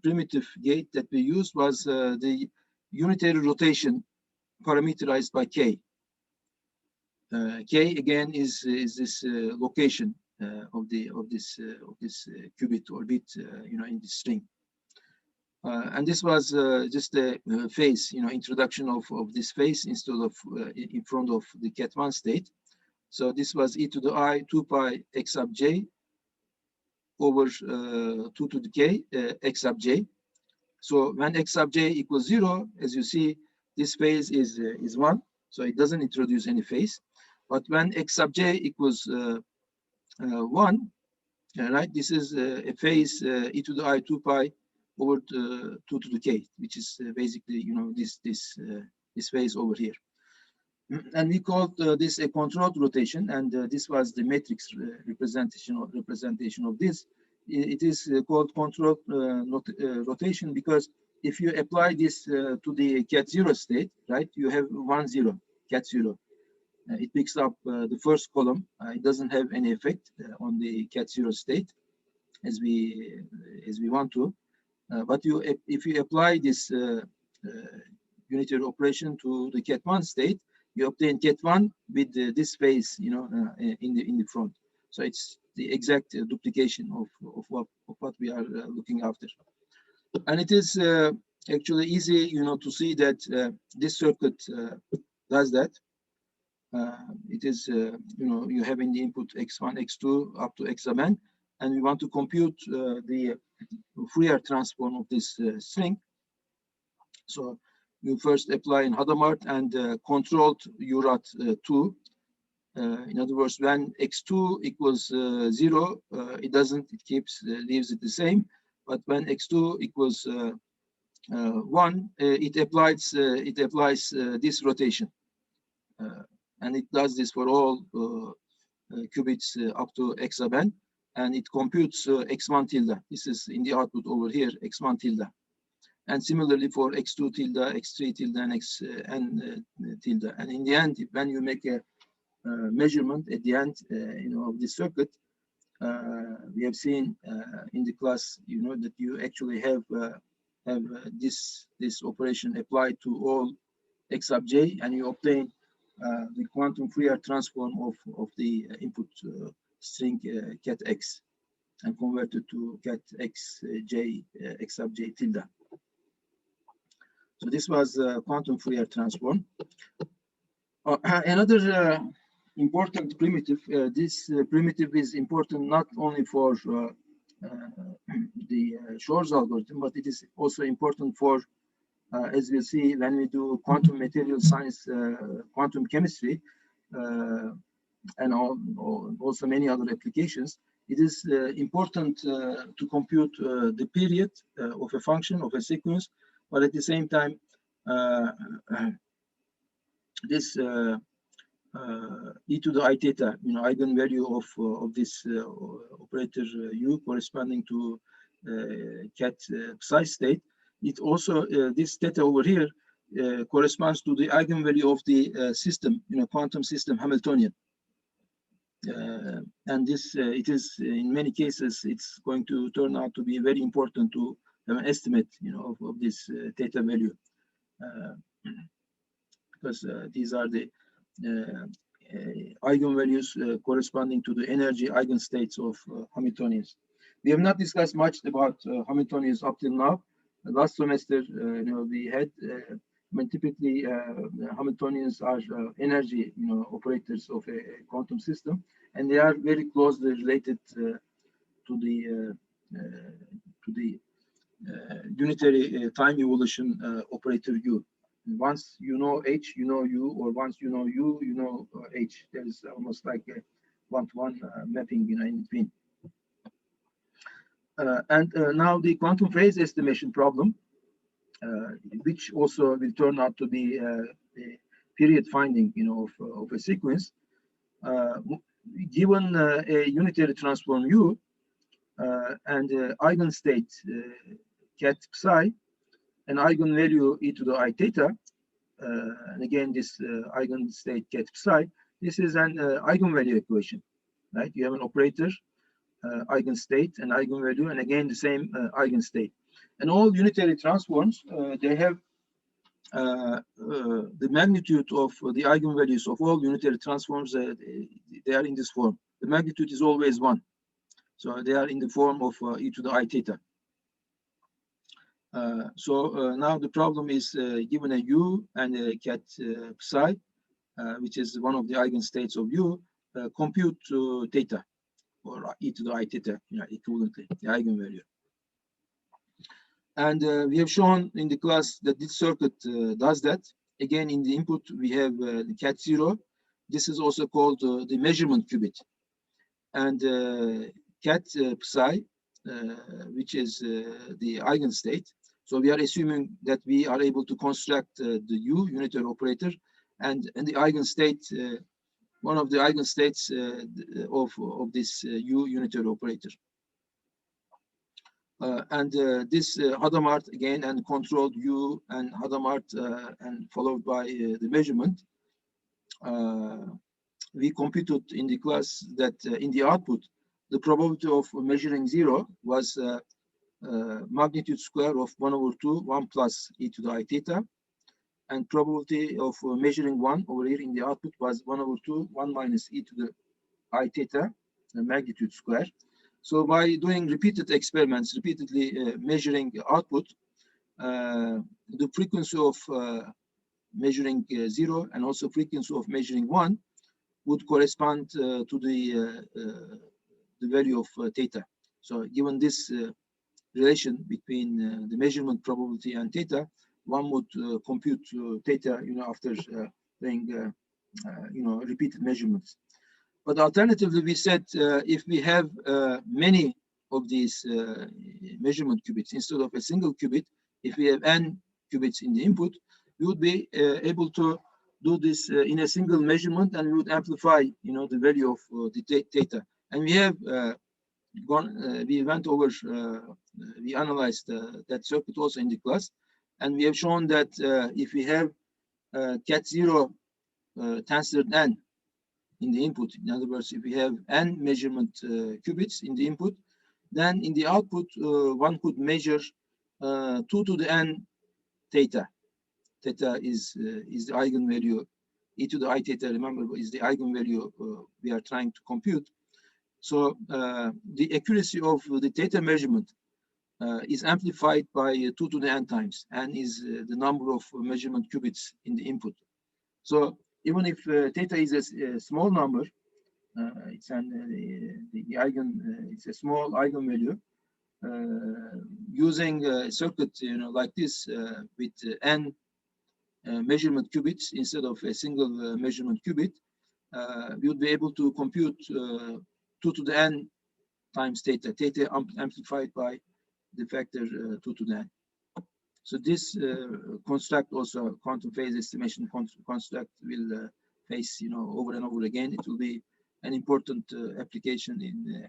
primitive gate that we used was the unitary rotation parameterized by k. K again is this location of this qubit or bit, you know, in this string. And this was just a phase, you know, introduction of this phase instead of in front of the Cat1 state. So this was e to the I 2 pi x sub j over 2 to the k x sub j. So when x sub j equals 0, as you see, this phase is 1, so it doesn't introduce any phase. But when x sub j equals 1, right, this is a phase e to the I 2 pi over 2 to the k, which is basically, you know, this phase over here. And we called this a controlled rotation, and this was the matrix representation of this. It is called controlled rotation because if you apply this to the cat 0 state, right, you have 1 0, cat 0. It picks up the first column. It doesn't have any effect on the cat 0 state as we want to. But if you apply this unitary operation to the cat 1 state, you obtain cat 1 with this phase, in the front. So it's the exact duplication of what we are looking after. And it is actually easy, to see that this circuit does that. It is, you have in the input x1, x2 up to xn, and we want to compute the Fourier transform of this string. So you first apply in Hadamard and controlled URAT 2. In other words, when x2 equals 0, leaves it the same. But when x2 equals 1, it applies this rotation, and it does this for all qubits up to xn, and it computes x1 tilde. This is in the output over here, x1 tilde. And similarly for x2 tilde, x3 tilde, and xn tilde. And in the end, when you make a measurement at the end, of this circuit, we have seen in the class, that you actually have this operation applied to all x sub j, and you obtain the quantum Fourier transform of the input string cat x, and convert it to cat x j x sub j tilde. So this was quantum Fourier transform. Another important primitive. This primitive is important not only for the Shor's algorithm, but it is also important for, as we'll see when we do quantum material science, quantum chemistry, and also many other applications. It is important to compute the period of a function, of a sequence, but at the same time, this e to the I theta, eigenvalue of this operator u corresponding to cat psi state. It also, this theta over here corresponds to the eigenvalue of the system, quantum system Hamiltonian. And this, it is in many cases, it's going to turn out to be very important to have an estimate, of this theta value, because these are the eigenvalues corresponding to the energy eigenstates of Hamiltonians. We have not discussed much about Hamiltonians up till now. Last semester, we had, typically Hamiltonians are energy, operators of a quantum system, and they are very closely related to the unitary time evolution operator U. Once you know H, you know U, or once you know U, you know H. There is almost like a one-to-one mapping, in between. And now the quantum phase estimation problem, which also will turn out to be a period finding, of a sequence. Given a unitary transform U and eigenstate cat psi, an eigenvalue e to the I theta, and again this eigenstate cat psi, this is an eigenvalue equation, right? You have an operator, eigenstate, and eigenvalue, and again the same eigenstate. And all unitary transforms, they have the magnitude of the eigenvalues of all unitary transforms. They are in this form. The magnitude is always 1. So they are in the form of e to the I theta. So now the problem is given a U and a cat psi, which is one of the eigenstates of U, compute theta, or e to the I theta, equivalently, the eigenvalue. And we have shown in the class that this circuit does that. Again, in the input, we have the cat 0. This is also called the measurement qubit. And cat psi, which is the eigenstate. So we are assuming that we are able to construct the U unitary operator and the eigenstate, one of the eigenstates of this U unitary operator. This Hadamard again and controlled U and Hadamard and followed by the measurement. We computed in the class that in the output, the probability of measuring 0 was magnitude square of 1/2, 1 plus e to the I theta, and probability of measuring 1 over here in the output was 1/2, 1 minus e to the I theta, the magnitude square. So by doing repeated experiments, repeatedly measuring output, the frequency of measuring 0 and also frequency of measuring 1 would correspond to the value of theta. So given this relation between the measurement probability and theta, one would compute theta, after doing, repeated measurements. But alternatively, we said if we have many of these measurement qubits instead of a single qubit, if we have n qubits in the input, we would be able to do this in a single measurement, and we would amplify, the value of the theta. And we have we went over, we analyzed that circuit also in the class, and we have shown that if we have cat 0 tensor n in the input, in other words, if we have n measurement qubits in the input, then in the output, one could measure 2 to the n theta. Theta is the eigenvalue. E to the I theta, remember, is the eigenvalue we are trying to compute. So the accuracy of the theta measurement is amplified by 2 to the n times. N is the number of measurement qubits in the input. So even if theta is a small number, it's it's a small eigenvalue. Using a circuit, like this with n measurement qubits instead of a single measurement qubit, we would be able to compute 2 to the n times theta, amplified by the factor 2 to the n. So this construct, also quantum phase estimation construct, will face, over and over again. It will be an important application in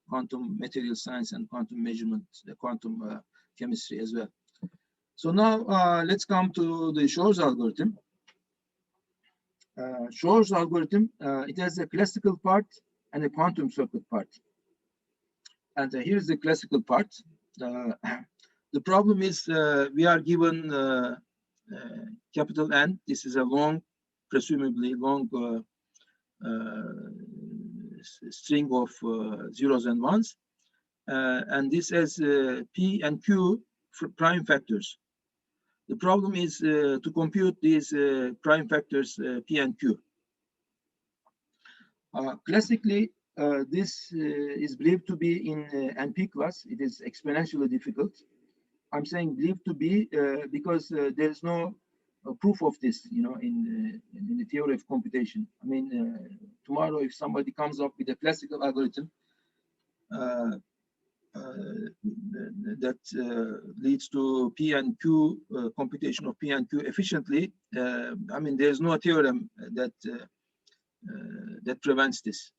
quantum material science and quantum measurement, quantum chemistry as well. So now let's come to the Shor's algorithm. Shor's algorithm, it has a classical part and a quantum circuit part. And here's the classical part. The problem is we are given capital N. This is a long, presumably long string of zeros and ones. And this has P and Q prime factors. The problem is to compute these prime factors P and Q. Classically, this is believed to be in NP class. It is exponentially difficult. I'm saying believed to be because there is no proof of this, in the theory of computation. I mean, tomorrow if somebody comes up with a classical algorithm that leads to P and Q, computation of P and Q efficiently, I mean, there's no theorem that that prevents this.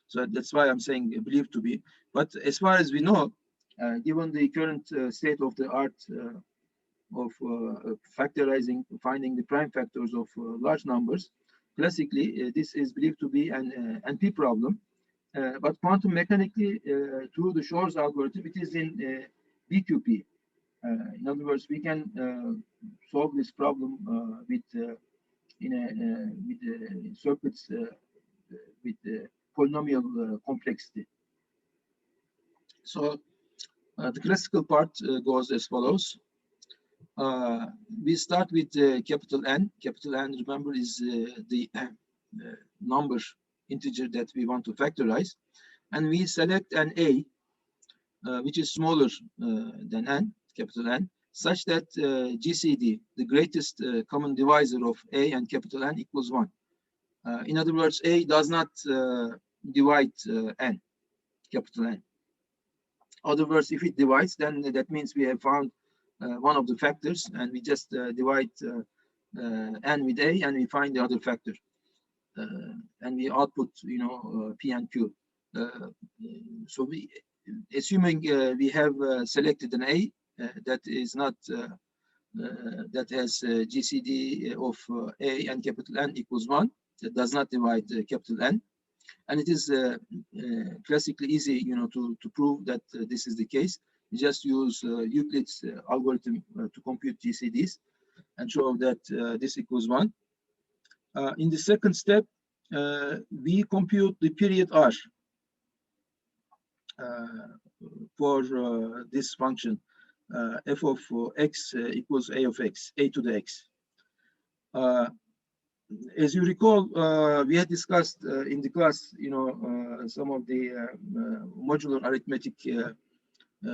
So that's why I'm saying believed to be. But as far as we know, given the current state of the art of factorizing, finding the prime factors of large numbers, classically, this is believed to be an NP problem. But quantum mechanically, through the Shor's algorithm, it is in BQP. In other words, we can solve this problem with circuits with polynomial complexity. So the classical part goes as follows. We start with capital N. Capital N, remember, is the number integer that we want to factorize. And we select an A, which is smaller than N, capital N, such that GCD, the greatest common divisor of A and capital N, equals 1. In other words, A does not divide N, capital N. In other words, if it divides, then that means we have found one of the factors, and we just divide N with A, and we find the other factor. And we output, P and Q. So assuming we have selected an A that is not that has GCD of A and capital N equals 1, that does not divide capital N, and it is classically easy, to prove that this is the case. You just use Euclid's algorithm to compute GCDs and show that this equals 1. In the second step, we compute the period R for this function, f of x equals a of x, a to the x. As you recall, we had discussed in the class, some of the modular arithmetic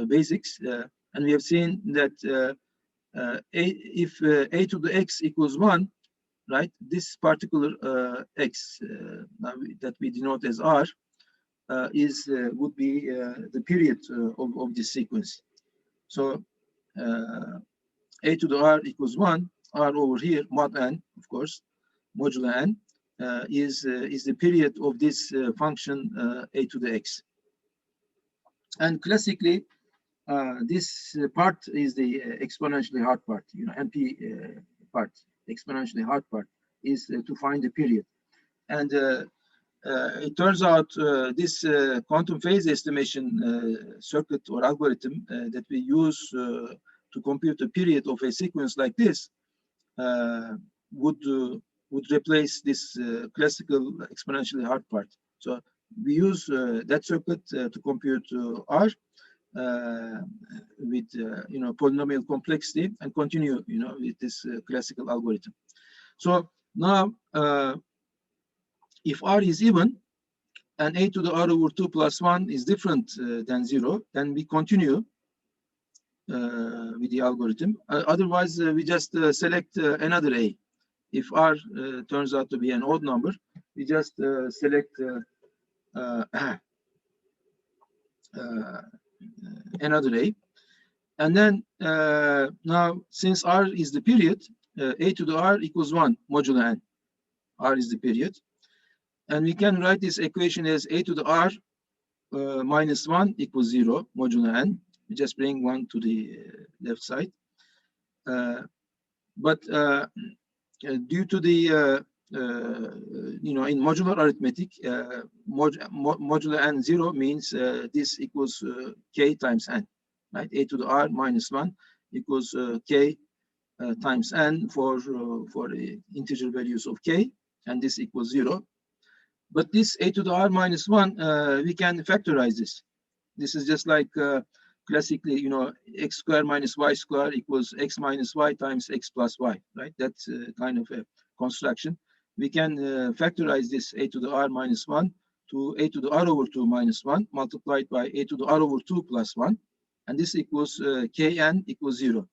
basics, and we have seen that if a to the x equals 1, right, this particular x that we denote as r would be the period of this sequence. So a to the r equals 1, r over here, mod n, of course, modulo n, is the period of this function a to the x. And classically, this part is the exponentially hard part, NP part, exponentially hard part, is to find the period. And it turns out this quantum phase estimation circuit or algorithm that we use to compute the period of a sequence like this would replace this classical exponentially hard part. So we use that circuit to compute R with polynomial complexity and continue with this classical algorithm. So now if R is even and a to the r over 2 plus 1 is different than 0, then we continue with the algorithm. Otherwise, we just select another a. If r turns out to be an odd number, we just select another a. And then now, since r is the period, a to the r equals 1 modulo n. R is the period. And we can write this equation as a to the r minus 1 equals 0 modulo n. We just bring 1 to the left side. But due to the, in modular arithmetic, modulo n 0 means this equals k times n, right? A to the r minus 1 equals k times n for integer values of k, and this equals 0. But this a to the r minus 1, we can factorize this. This is just like classically, x squared minus y squared equals x minus y times x plus y, right? That's kind of a construction. We can factorize this a to the r minus 1 to a to the r over 2 minus 1 multiplied by a to the r over 2 plus 1. And this equals kn equals 0.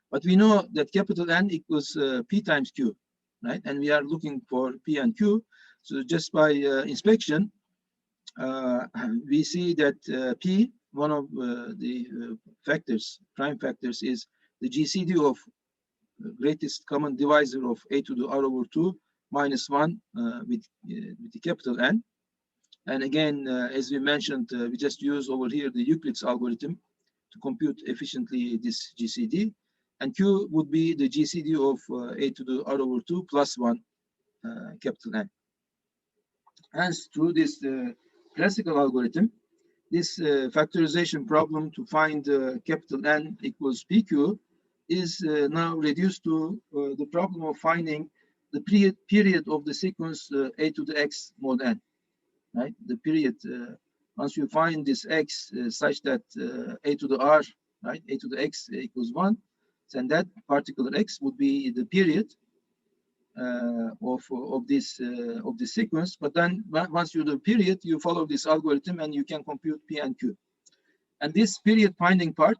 But we know that capital N equals p times q, right? And we are looking for p and q. So just by inspection, we see that P, one of the factors, prime factors, is the GCD of greatest common divisor of a to the r over 2 minus 1 with the capital N. And again, as we mentioned, we just use over here the Euclid's algorithm to compute efficiently this GCD. And Q would be the GCD of a to the r over 2 plus 1 capital N. Hence, through this classical algorithm, this factorization problem to find capital N equals PQ is now reduced to the problem of finding the period of the sequence a to the x mod n, right? The period, once you find this x such that a to the r, right, a to the x equals 1, then that particular x would be the period of this sequence. But then once you do period, you follow this algorithm and you can compute p and q. And this period finding part,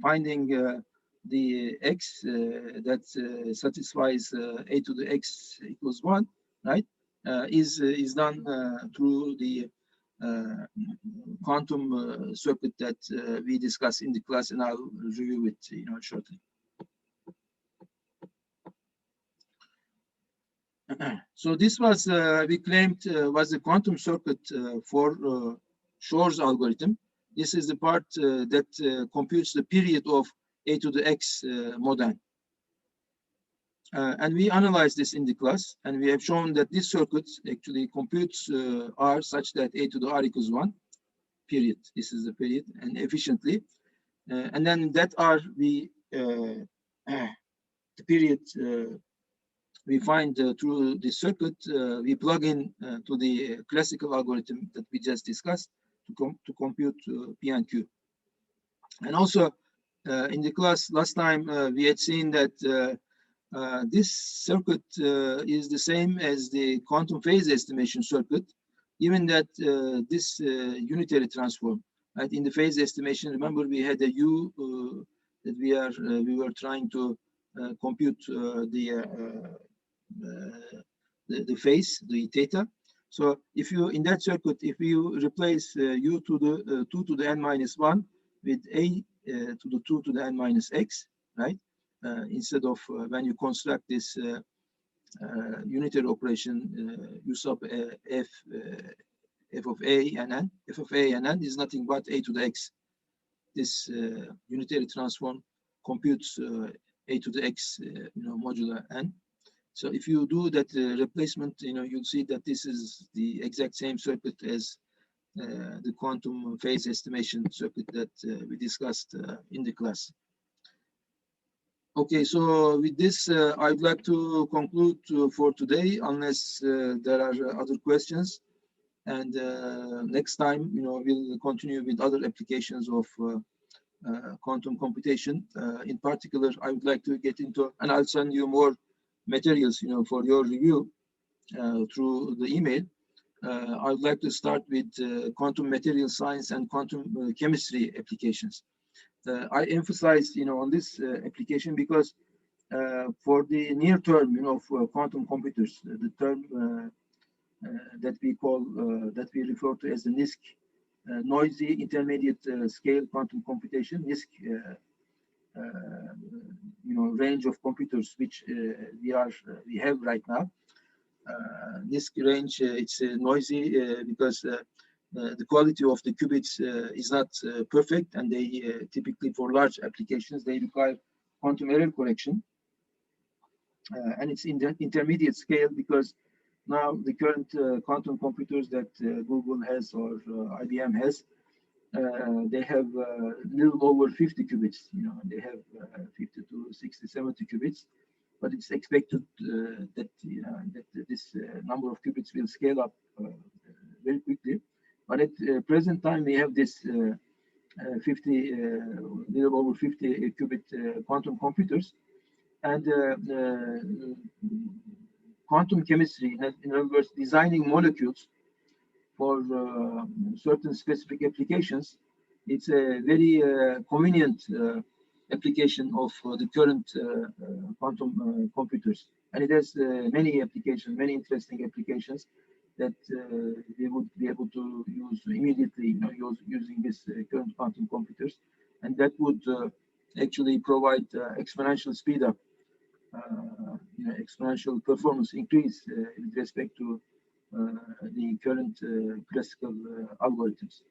finding the x that satisfies a to the x equals 1, right, is done through the quantum circuit that we discussed in the class, and I'll review it shortly. So this was, we claimed, was a quantum circuit for Shor's algorithm. This is the part that computes the period of a to the x modern. And we analyzed this in the class, and we have shown that this circuit actually computes R such that a to the R equals 1, period. This is the period, and efficiently. And then that R, we the period we find through the circuit, we plug in to the classical algorithm that we just discussed to compute P and Q. And also in the class last time, we had seen that this circuit is the same as the quantum phase estimation circuit, given that this unitary transform, right? In the phase estimation, remember we had a U that we were trying to compute the phase, the theta. So if you in that circuit, if you replace U to the 2 to the n minus 1 with A to the 2 to the n minus x, right? Instead of when you construct this unitary operation u sub f f of a and n, f of a and n is nothing but a to the x. This unitary transform computes a to the x, modulo n. So if you do that replacement, you'll see that this is the exact same circuit as the quantum phase estimation circuit that we discussed in the class. Okay, so with this, I'd like to conclude for today, unless there are other questions. And next time, we'll continue with other applications of quantum computation. In particular, I would like to get into, and I'll send you more materials, for your review through the email. I would like to start with quantum material science and quantum chemistry applications. I emphasize, on this application because for the near term, for quantum computers, the term that we call, that we refer to as the NISQ, noisy intermediate scale quantum computation, NISQ, range of computers which we have right now. NISQ range, it's noisy because the quality of the qubits is not perfect, and they typically, for large applications, they require quantum error correction. And it's in the intermediate scale because now the current quantum computers that Google has or IBM has, they have little over 50 qubits. They have 50 to 60, 70 qubits, but it's expected that this number of qubits will scale up very quickly. But at present time, we have this little over 50 qubit quantum computers, and quantum chemistry, in other words, designing molecules for certain specific applications, it's a very convenient application of the current quantum computers. And it has many applications, many interesting applications that they would be able to use immediately, using this current quantum computers. And that would actually provide exponential speed up, exponential performance increase with respect to the current classical algorithms.